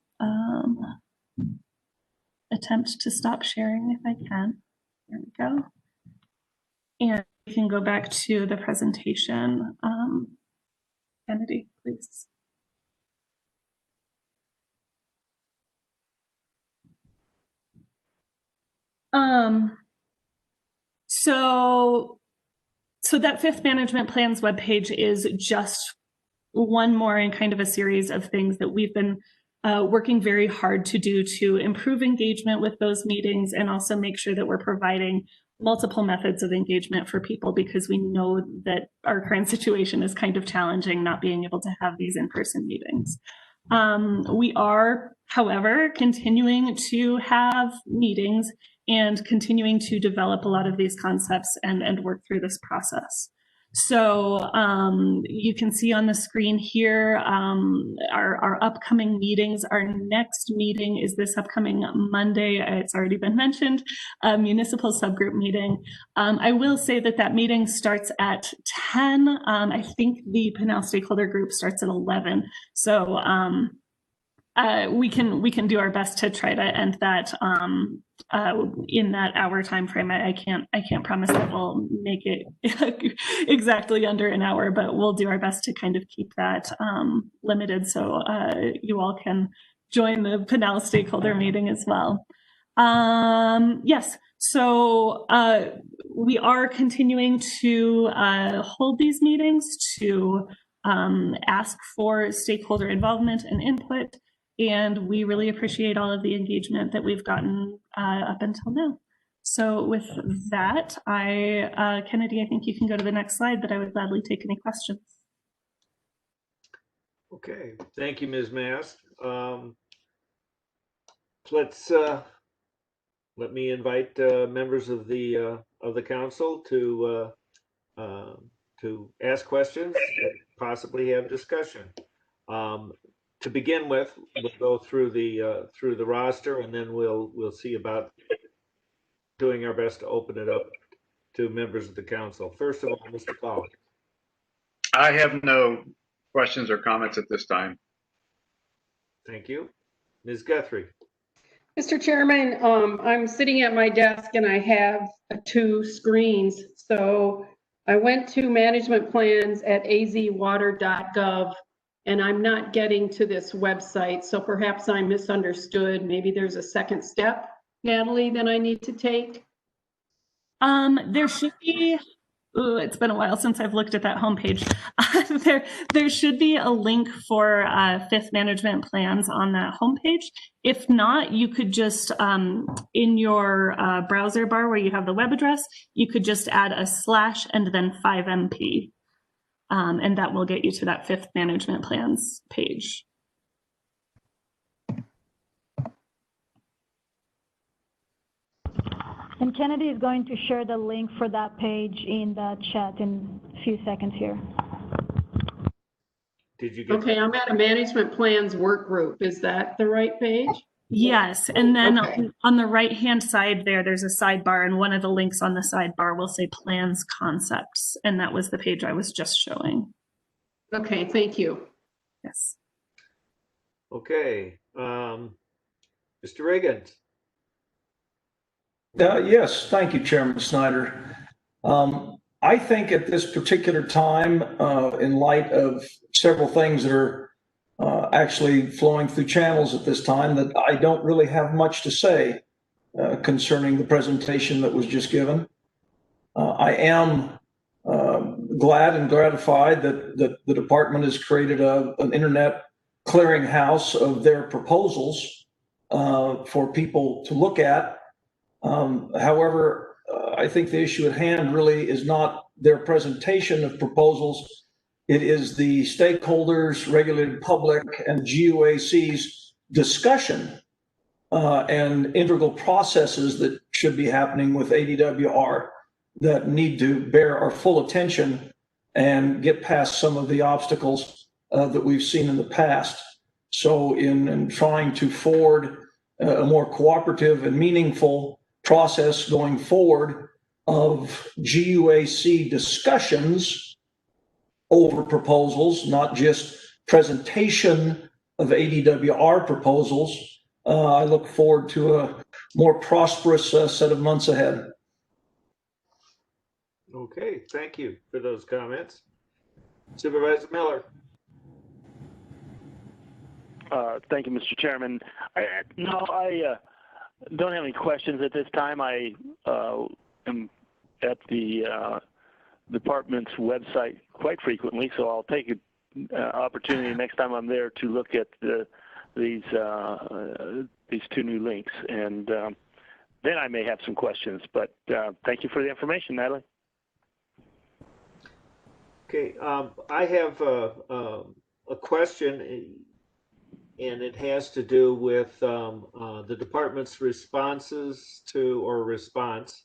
attempt to stop sharing if I can. There we go. And we can go back to the presentation. Kennedy, please. So that fifth management plans webpage is just one more in kind of a series of things that we've been working very hard to do to improve engagement with those meetings, and also make sure that we're providing multiple methods of engagement for people, because we know that our current situation is kind of challenging, not being able to have these in-person meetings. We are, however, continuing to have meetings and continuing to develop a lot of these concepts and work through this process. So you can see on the screen here our upcoming meetings. Our next meeting is this upcoming Monday. It's already been mentioned, a municipal subgroup meeting. I will say that meeting starts at 10. I think the Pinal stakeholder group starts at 11. So we can do our best to try to end that in that hour time frame. I can't promise that we'll make it exactly under an hour, but we'll do our best to kind of keep that limited, so you all can join the Pinal stakeholder meeting as well. Yes, so we are continuing to hold these meetings to ask for stakeholder involvement and input. And we really appreciate all of the engagement that we've gotten up until now. So with that, Kennedy, I think you can go to the next slide, but I would gladly take any questions. Okay, thank you, Ms. Mast. Let me invite members of the council to ask questions, possibly have discussion. To begin with, we'll go through the roster, and then we'll see about doing our best to open it up to members of the council. First of all, Mr. Collins. I have no questions or comments at this time. Thank you. Ms. Guthrie. Mr. Chairman, I'm sitting at my desk and I have 2 screens. So I went to management plans at azwater.gov. And I'm not getting to this website, so perhaps I misunderstood. Maybe there's a second step. Natalie, that I need to take? There should be, ooh, it's been a while since I've looked at that homepage. There should be a link for fifth management plans on that homepage. If not, you could just, in your browser bar where you have the web address, you could just add a / and then 5MP. And that will get you to that fifth management plans page. And Kennedy is going to share the link for that page in the chat in a few seconds here. Did you get Okay, I'm at a management plans work group. Is that the right page? Yes, and then Okay. on the right-hand side there's a sidebar, and one of the links on the sidebar will say plans concepts, and that was the page I was just showing. Okay, thank you. Yes. Okay. Mr. Reagan. Yes, thank you, Chairman Snyder. I think at this particular time, in light of several things that are actually flowing through channels at this time, that I don't really have much to say concerning the presentation that was just given. I am glad and gratified that the department has created an internet clearinghouse of their proposals for people to look at. However, I think the issue at hand really is not their presentation of proposals. It is the stakeholders, regulated public, and GUAC's discussion and integral processes that should be happening with ADWR that need to bear our full attention and get past some of the obstacles that we've seen in the past. So in trying to forward a more cooperative and meaningful process going forward of GUAC discussions over proposals, not just presentation of ADWR proposals, I look forward to a more prosperous set of months ahead. Okay, thank you for those comments. Supervisor Miller. Thank you, Mr. Chairman. I don't have any questions at this time. I am at the department's website quite frequently, so I'll take an opportunity next time I'm there to look at these two new links, and then I may have some questions. But thank you for the information, Natalie. Okay, I have a question, and it has to do with the department's responses to, or response,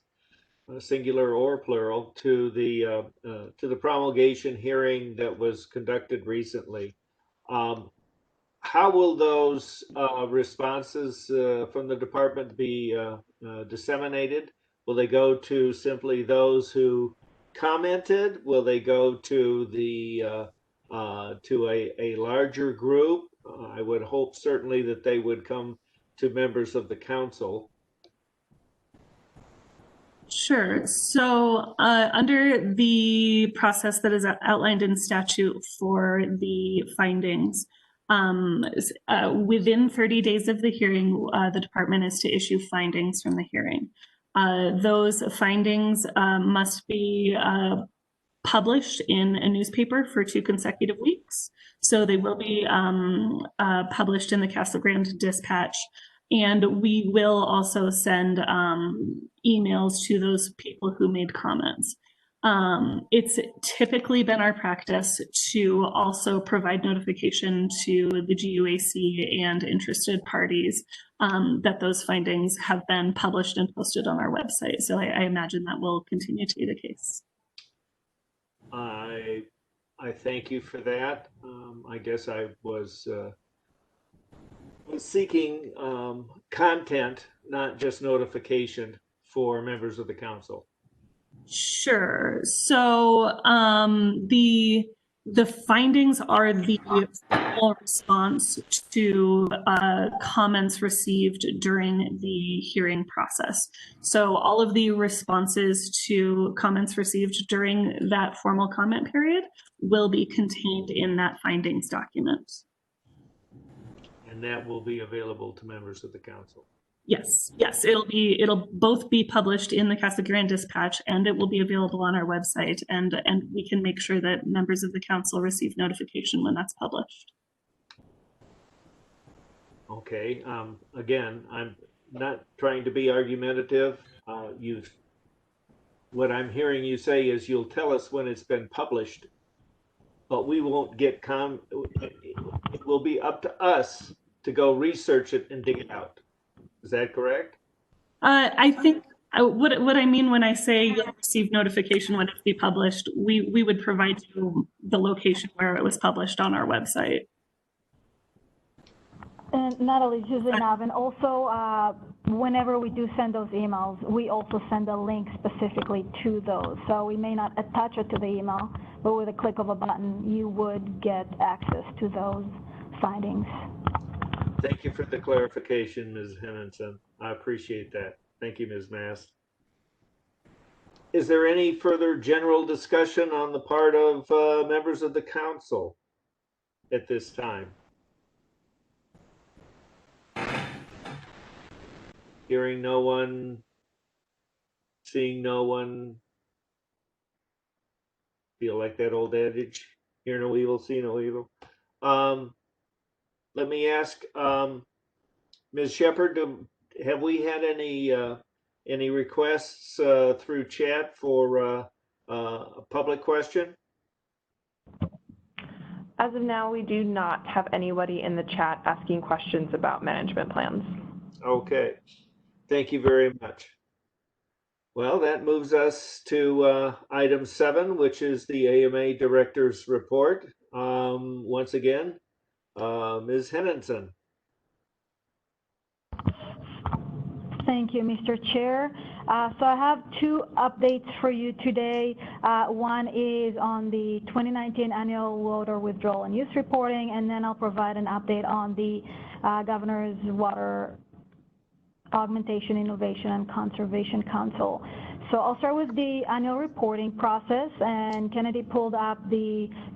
singular or plural, to the promulgation hearing that was conducted recently. How will those responses from the department be disseminated? Will they go to simply those who commented? Will they go to the to a larger group? I would hope certainly that they would come to members of the council. Sure. So under the process that is outlined in statute for the findings, within 30 days of the hearing, the department is to issue findings from the hearing. Those findings must be published in a newspaper for 2 consecutive weeks. So they will be published in the Casa Grande Dispatch. And we will also send emails to those people who made comments. It's typically been our practice to also provide notification to the GUAC and interested parties that those findings have been published and posted on our website. So I imagine that will continue to be the case. I thank you for that. I guess I was seeking content, not just notification for members of the council. Sure. So the findings are the full response to comments received during the hearing process. So all of the responses to comments received during that formal comment period will be contained in that findings document. And that will be available to members of the council. Yes, it'll both be published in the Casa Grande Dispatch, and it will be available on our website, and we can make sure that members of the council receive notification when that's published. Okay, again, I'm not trying to be argumentative. What I'm hearing you say is you'll tell us when it's been published, but we won't get it will be up to us to go research it and dig it out. Is that correct? I think what I mean when I say you'll receive notification when it be published, we would provide you the location where it was published on our website. And Natalie, this is Zainab, and also whenever we do send those emails, we also send a link specifically to those. So we may not attach it to the email, but with a click of a button, you would get access to those findings. Thank you for the clarification, Ms. Henningsen. I appreciate that. Thank you, Ms. Mast. Is there any further general discussion on the part of members of the council at this time? Hearing no one, seeing no one. Feel like that old adage, hear no evil, see no evil. Let me ask, Ms. Shepherd, have we had any requests through chat for a public question? As of now, we do not have anybody in the chat asking questions about management plans. Okay, thank you very much. Well, that moves us to item 7, which is the AMA Director's Report. Once again, Ms. Henningsen. Thank you, Mr. Chair. So I have 2 updates for you today. One is on the 2019 annual water withdrawal and use reporting, and then I'll provide an update on the Governor's Water Augmentation, Innovation, and Conservation Council. So I'll start with the annual reporting process, and Kennedy pulled up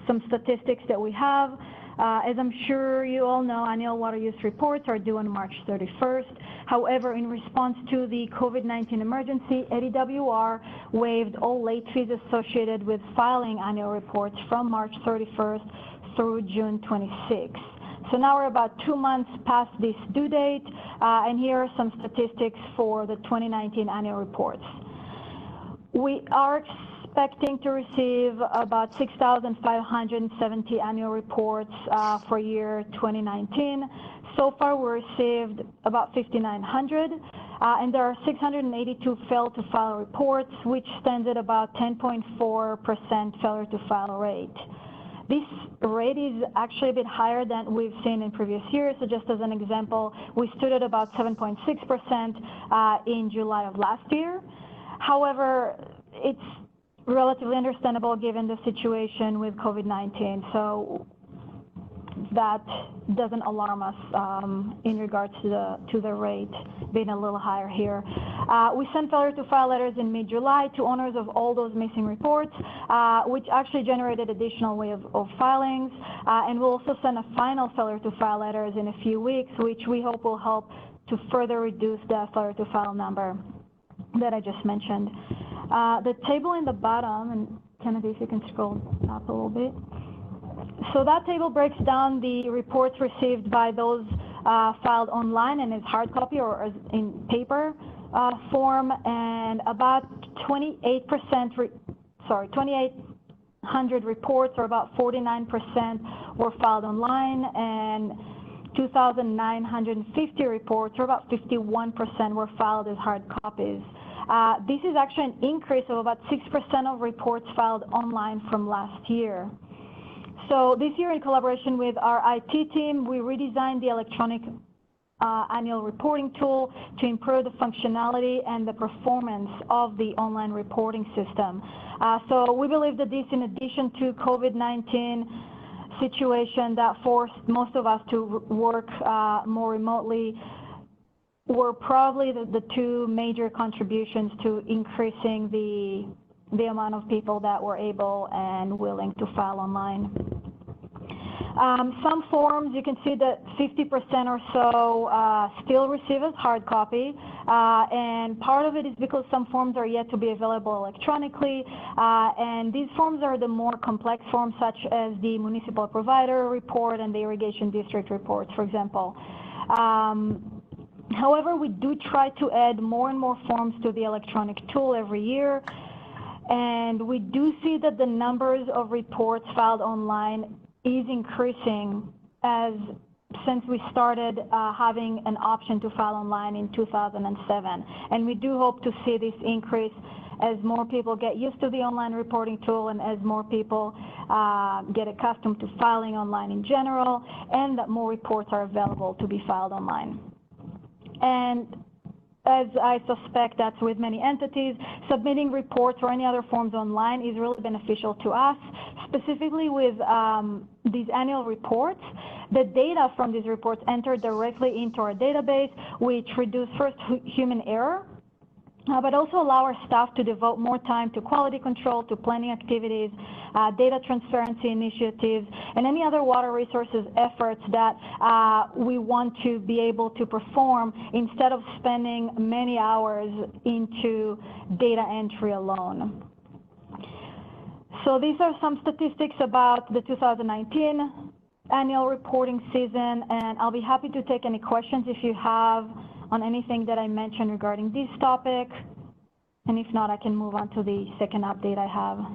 some statistics that we have. As I'm sure you all know, annual water use reports are due on March 31st. However, in response to the COVID-19 emergency, ADWR waived all late fees associated with filing annual reports from March 31st through June 26th. So now we're about 2 months past this due date, and here are some statistics for the 2019 annual reports. We are expecting to receive about 6,570 annual reports for year 2019. So far, we received about 5,900, and there are 682 failed to file reports, which stands at about 10.4% failure to file rate. This rate is actually a bit higher than we've seen in previous years. So just as an example, we stood at about 7.6% in July of last year. However, it's relatively understandable given the situation with COVID-19. So that doesn't alarm us in regards to the rate being a little higher here. We sent failure to file letters in mid-July to owners of all those missing reports, which actually generated additional wave of filings. And we'll also send a final failure to file letters in a few weeks, which we hope will help to further reduce the failure to file number that I just mentioned. The table in the bottom, and Kennedy, if you can scroll up a little bit. So that table breaks down the reports received by those filed online and as hard copy or as in paper form, and about 2,800 reports, or about 49%, were filed online, and 2,950 reports, or about 51%, were filed as hard copies. This is actually an increase of about 6% of reports filed online from last year. So this year, in collaboration with our IT team, we redesigned the electronic annual reporting tool to improve the functionality and the performance of the online reporting system. So we believe that this, in addition to COVID-19 situation that forced most of us to work more remotely, were probably the 2 major contributions to increasing the amount of people that were able and willing to file online. Some forms, you can see that 50% or so still receive a hard copy, and part of it is because some forms are yet to be available electronically, and these forms are the more complex forms, such as the municipal provider report and the irrigation district reports, for example. However, we do try to add more and more forms to the electronic tool every year, and we do see that the numbers of reports filed online is increasing since we started having an option to file online in 2007. And we do hope to see this increase as more people get used to the online reporting tool and as more people get accustomed to filing online in general, and that more reports are available to be filed online. And as I suspect that's with many entities, submitting reports or any other forms online is really beneficial to us, specifically with these annual reports. The data from these reports enter directly into our database, which reduce first human error, but also allow our staff to devote more time to quality control, to planning activities, data transparency initiatives, and any other water resources efforts that we want to be able to perform instead of spending many hours into data entry alone. So these are some statistics about the 2019 annual reporting season, and I'll be happy to take any questions if you have on anything that I mentioned regarding this topic, and if not, I can move on to the second update I have.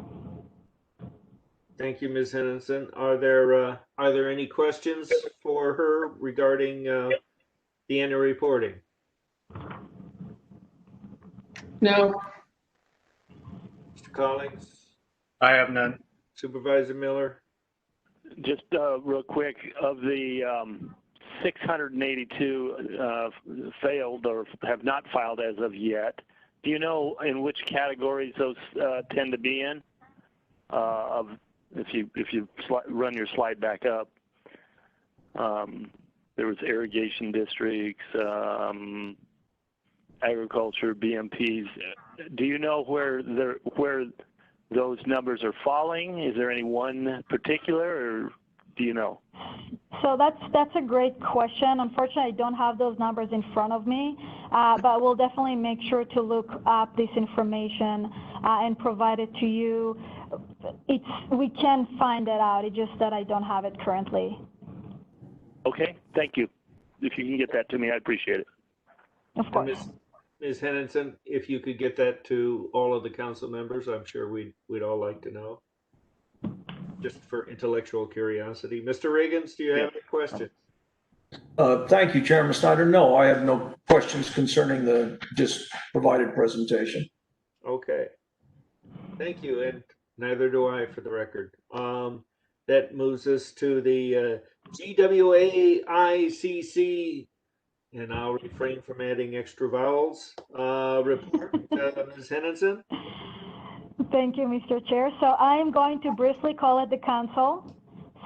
Thank you, Ms. Henningsen. Are there any questions for her regarding the annual reporting? No. Mr. Collins? I have none. Supervisor Miller? Just real quick, of the 682 failed or have not filed as of yet, do you know in which categories those tend to be in? If you run your slide back up, there was irrigation districts, agriculture, BMPs. Do you know where those numbers are falling? Is there any one particular, or do you know? So that's a great question. Unfortunately, I don't have those numbers in front of me, but we'll definitely make sure to look up this information and provide it to you. We can find it out. It's just that I don't have it currently. Okay, thank you. If you can get that to me, I appreciate it. Of course. Ms. Henningsen, if you could get that to all of the council members, I'm sure we'd all like to know, just for intellectual curiosity. Mr. Riggins, do you have any questions? Thank you, Chairman Snyder. No, I have no questions concerning the just provided presentation. Okay. Thank you, and neither do I, for the record. That moves us to the GWAICC, and I'll refrain from adding extra vowels. Report, Ms. Henningsen. Thank you, Mr. Chair. So I am going to briefly call it the Council.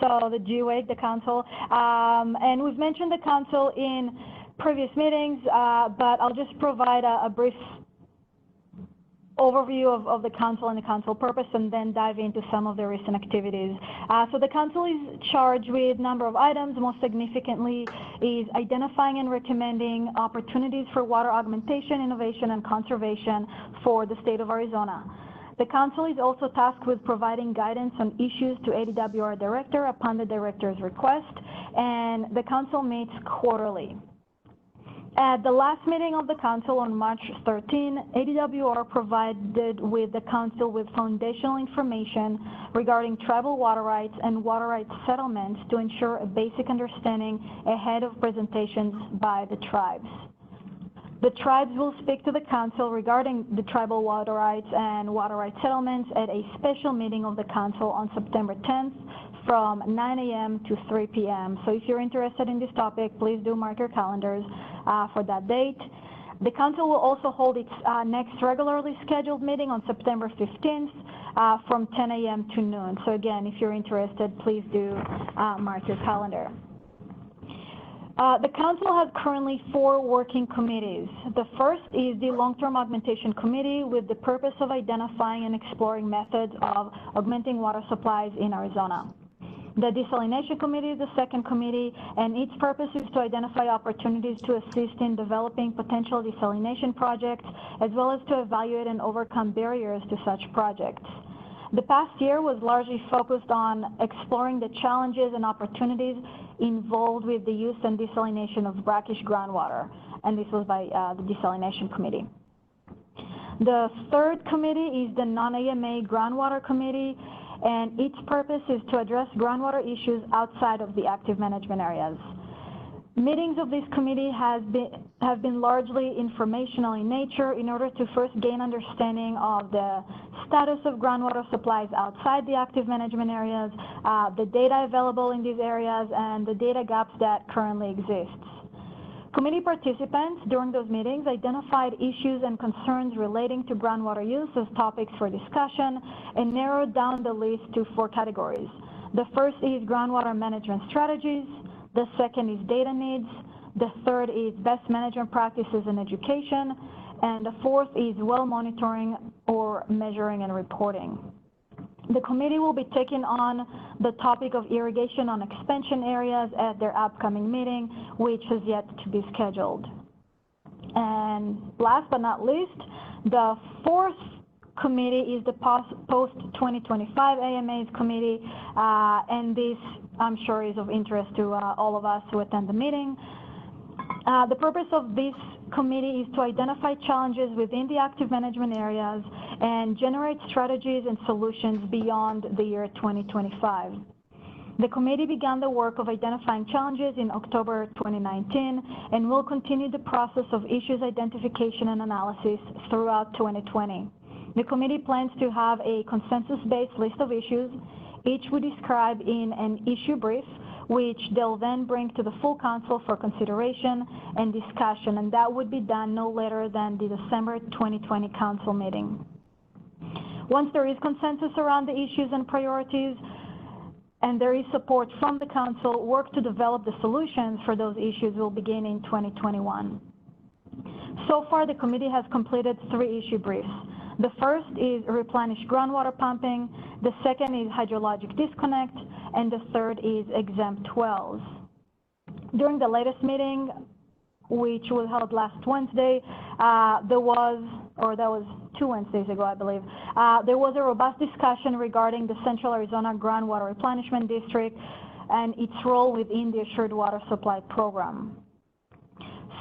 So the GWAIC, the Council. And we've mentioned the Council in previous meetings, but I'll just provide a brief overview of the Council and the Council purpose, and then dive into some of the recent activities. So the Council is charged with a number of items. Most significantly is identifying and recommending opportunities for water augmentation, innovation, and conservation for the state of Arizona. The Council is also tasked with providing guidance on issues to ADWR Director upon the Director's request, and the Council meets quarterly. At the last meeting of the Council on March 13, ADWR provided with the Council with foundational information regarding tribal water rights and water rights settlements to ensure a basic understanding ahead of presentations by the tribes. The tribes will speak to the Council regarding the tribal water rights and water rights settlements at a special meeting of the Council on September 10th from 9 a.m. to 3 p.m. So if you're interested in this topic, please do mark your calendars for that date. The Council will also hold its next regularly scheduled meeting on September 15th from 10 a.m. to noon. So again, if you're interested, please do mark your calendar. The Council has currently 4 working committees. The first is the Long-Term Augmentation Committee, with the purpose of identifying and exploring methods of augmenting water supplies in Arizona. The Desalination Committee is the second committee, and its purpose is to identify opportunities to assist in developing potential desalination projects, as well as to evaluate and overcome barriers to such projects. The past year was largely focused on exploring the challenges and opportunities involved with the use and desalination of brackish groundwater, and this was by the Desalination Committee. The third committee is the Non-AMA Groundwater Committee, and its purpose is to address groundwater issues outside of the active management areas. Meetings of this committee have been largely informational in nature in order to first gain understanding of the status of groundwater supplies outside the active management areas, the data available in these areas, and the data gaps that currently exist. Committee participants during those meetings identified issues and concerns relating to groundwater use as topics for discussion and narrowed down the list to 4 categories. The first is groundwater management strategies. The second is data needs. The third is best management practices and education. And the fourth is well monitoring or measuring and reporting. The committee will be taking on the topic of irrigation on expansion areas at their upcoming meeting, which has yet to be scheduled. And last but not least, the fourth committee is the post-2025 AMAs committee, and this, I'm sure, is of interest to all of us who attend the meeting. The purpose of this committee is to identify challenges within the active management areas and generate strategies and solutions beyond the year 2025. The committee began the work of identifying challenges in October 2019 and will continue the process of issues identification and analysis throughout 2020. The committee plans to have a consensus-based list of issues, each we describe in an issue brief, which they'll then bring to the full council for consideration and discussion, and that would be done no later than the December 2020 council meeting. Once there is consensus around the issues and priorities, and there is support from the council, work to develop the solutions for those issues will begin in 2021. So far, the committee has completed 3 issue briefs. The first is replenish groundwater pumping, the second is hydrologic disconnect, and the third is exempt wells. During the latest meeting, which was held last Wednesday, that was 2 Wednesdays ago, I believe, there was a robust discussion regarding the Central Arizona Groundwater Replenishment District and its role within the Assured Water Supply Program.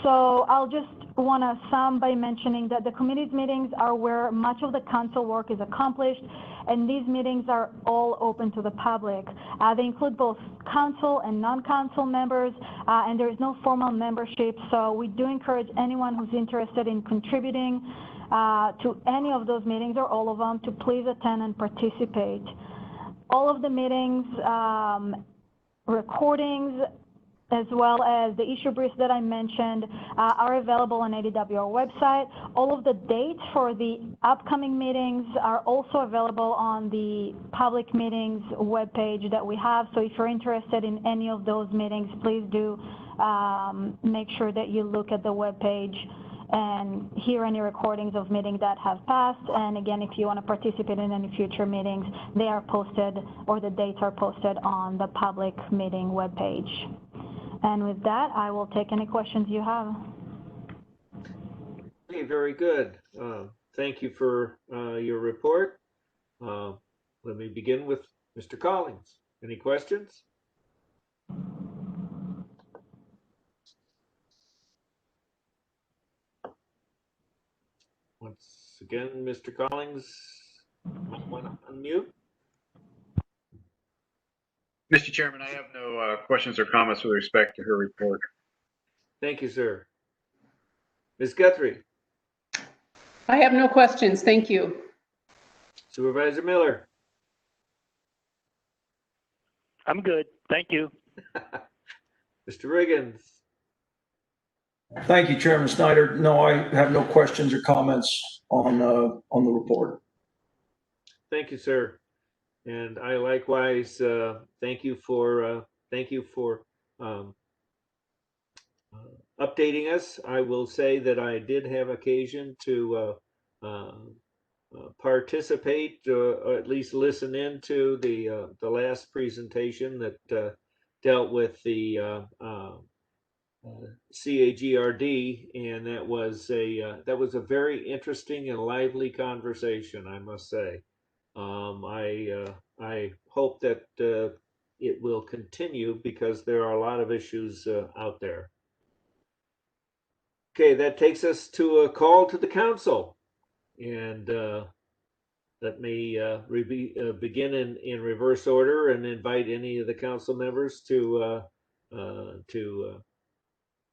So I'll just want to sum by mentioning that the committee's meetings are where much of the council work is accomplished, and these meetings are all open to the public. They include both council and non-council members, and there is no formal membership, so we do encourage anyone who's interested in contributing to any of those meetings or all of them to please attend and participate. All of the meetings, recordings, as well as the issue briefs that I mentioned are available on ADWR website. All of the dates for the upcoming meetings are also available on the public meetings webpage that we have. So if you're interested in any of those meetings, please do make sure that you look at the webpage and hear any recordings of meetings that have passed. And again, if you want to participate in any future meetings, they are posted, or the dates are posted on the public meeting webpage. And with that, I will take any questions you have. Okay, very good. Thank you for your report. Let me begin with Mr. Collins. Any questions? Once again, Mr. Collins, might want to unmute. Mr. Chairman, I have no questions or comments with respect to her report. Thank you, sir. Ms. Guthrie. I have no questions. Thank you. Supervisor Miller. I'm good. Thank you. Mr. Riggins. Thank you, Chairman Snyder. No, I have no questions or comments on the report. Thank you, sir. And I likewise thank you for updating us. I will say that I did have occasion to participate or at least listen into the last presentation that dealt with the CAGRD, and that was a very interesting and lively conversation, I must say. I hope that it will continue because there are a lot of issues out there. Okay, that takes us to a call to the council, and let me begin in reverse order and invite any of the council members to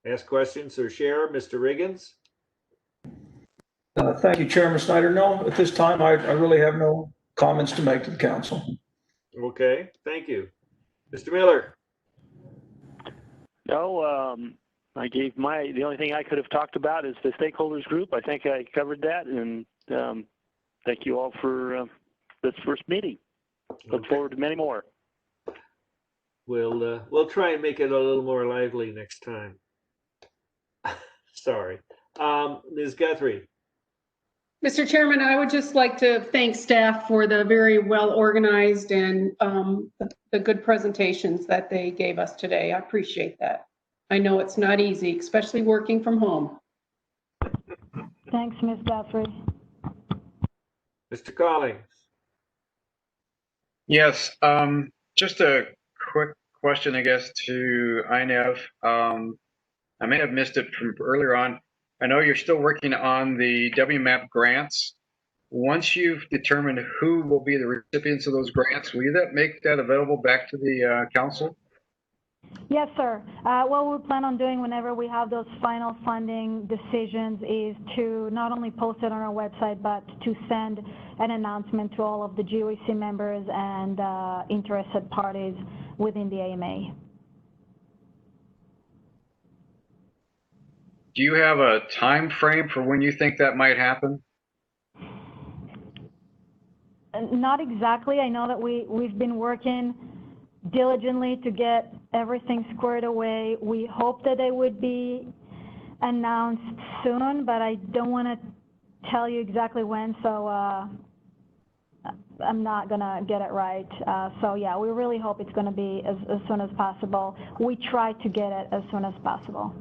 ask questions or share. Mr. Riggins? Thank you, Chairman Snyder. No, at this time, I really have no comments to make to the council. Okay, thank you. Mr. Miller? No, I gave the only thing I could have talked about is the stakeholders group. I think I covered that, and thank you all for this first meeting. Look forward to many more. We'll try and make it a little more lively next time. Sorry. Ms. Guthrie? Mr. Chairman, I would just like to thank staff for the very well organized and the good presentations that they gave us today. I appreciate that. I know it's not easy, especially working from home. Thanks, Ms. Guthrie. Mr. Collins? Yes, just a quick question, I guess, to INEV. I may have missed it from earlier on. I know you're still working on the WMAP grants. Once you've determined who will be the recipients of those grants, will you make that available back to the council? Yes, sir. What we plan on doing whenever we have those final funding decisions is to not only post it on our website, but to send an announcement to all of the GOEC members and interested parties within the AMA. Do you have a time frame for when you think that might happen? Not exactly. I know that we've been working diligently to get everything squared away. We hope that they would be announced soon, but I don't want to tell you exactly when, so I'm not gonna get it right. So yeah, we really hope it's gonna be as soon as possible. We try to get it as soon as possible.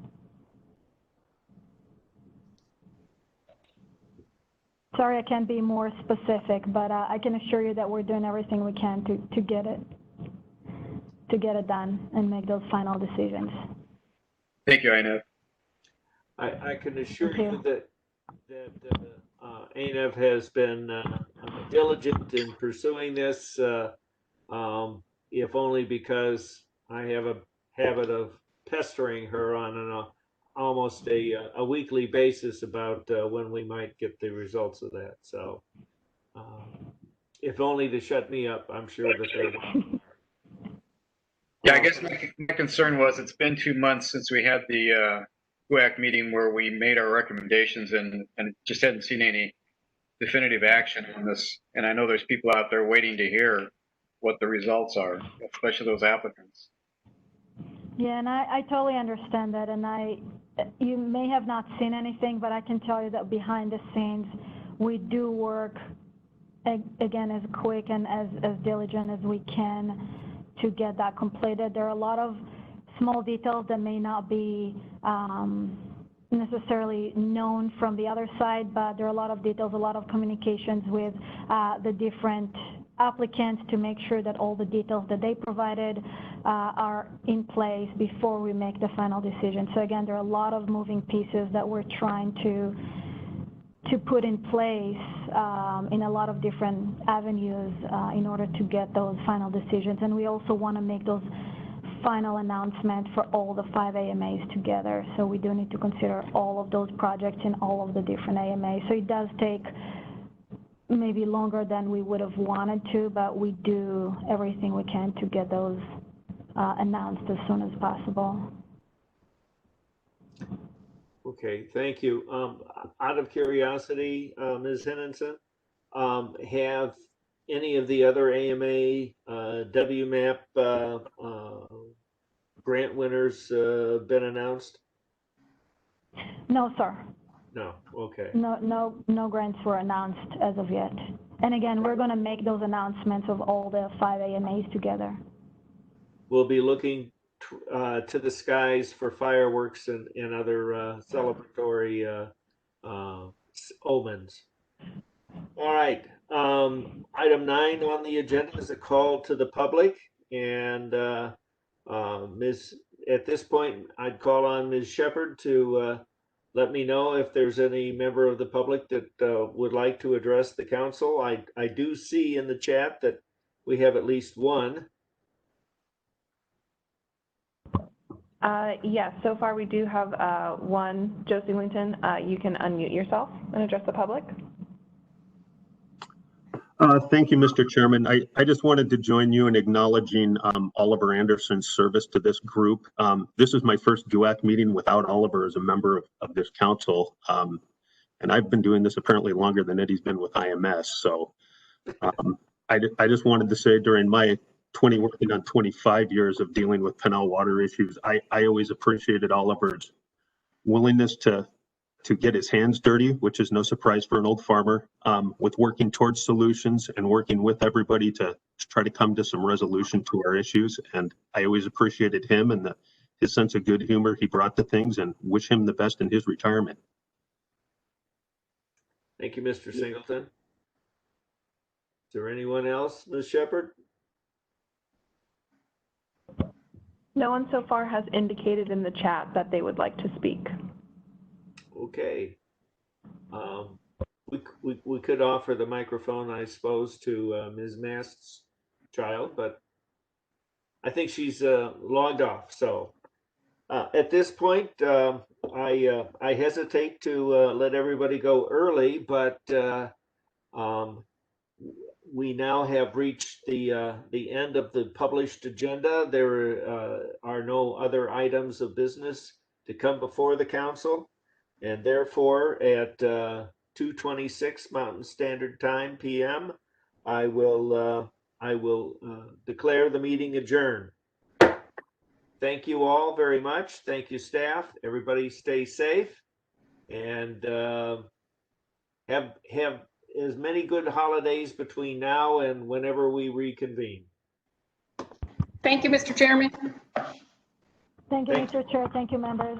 Sorry, I can't be more specific, but I can assure you that we're doing everything we can to get it done and make those final decisions. Thank you, INEV. I can assure you that ANEV has been diligent in pursuing this, if only because I have a habit of pestering her on almost a weekly basis about when we might get the results of that. So if only to shut me up, I'm sure that they will. Yeah, I guess my concern was it's been 2 months since we had the WAC meeting where we made our recommendations and just hadn't seen any definitive action on this. And I know there's people out there waiting to hear what the results are, especially those applicants. Yeah, and I totally understand that, and you may have not seen anything, but I can tell you that behind the scenes, we do work, again, as quick and as diligent as we can to get that completed. There are a lot of small details that may not be necessarily known from the other side, but there are a lot of details, a lot of communications with the different applicants to make sure that all the details that they provided are in place before we make the final decision. So again, there are a lot of moving pieces that we're trying to put in place in a lot of different avenues in order to get those final decisions. And we also want to make those final announcements for all the 5 AMAs together. So we do need to consider all of those projects in all of the different AMAs. So it does take maybe longer than we would have wanted to, but we do everything we can to get those announced as soon as possible. Okay, thank you. Out of curiosity, Ms. Henningsen, have any of the other AMA WMAP grant winners been announced? No, sir. No, okay. No grants were announced as of yet. And again, we're going to make those announcements of all the 5 AMAs together. We'll be looking to the skies for fireworks and other celebratory omens. All right. Item 9 on the agenda is a call to the public, and at this point, I'd call on Ms. Shepherd to let me know if there's any member of the public that would like to address the council. I do see in the chat that we have at least one. Yes, so far we do have one. Joe Singleton, you can unmute yourself and address the public. Thank you, Mr. Chairman. I just wanted to join you in acknowledging Oliver Anderson's service to this group. This is my first DUAC meeting without Oliver as a member of this council. And I've been doing this apparently longer than Eddie's been with IMS. So I just wanted to say during my working on 25 years of dealing with Pinal water issues, I always appreciated Oliver's willingness to get his hands dirty, which is no surprise for an old farmer, with working towards solutions and working with everybody to try to come to some resolution to our issues. And I always appreciated him and his sense of good humor he brought to things, and wish him the best in his retirement. Thank you, Mr. Singleton. Is there anyone else, Ms. Shepherd? No one so far has indicated in the chat that they would like to speak. Okay. We could offer the microphone, I suppose, to Ms. Mast's child, but I think she's logged off. So at this point, I hesitate to let everybody go early, but we now have reached the end of the published agenda. There are no other items of business to come before the council. And therefore, at 2:26 Mountain Standard Time PM, I will declare the meeting adjourned. Thank you all very much. Thank you, staff. Everybody stay safe, and have as many good holidays between now and whenever we reconvene. Thank you, Mr. Chairman. Thank you, Mr. Chair. Thank you, members.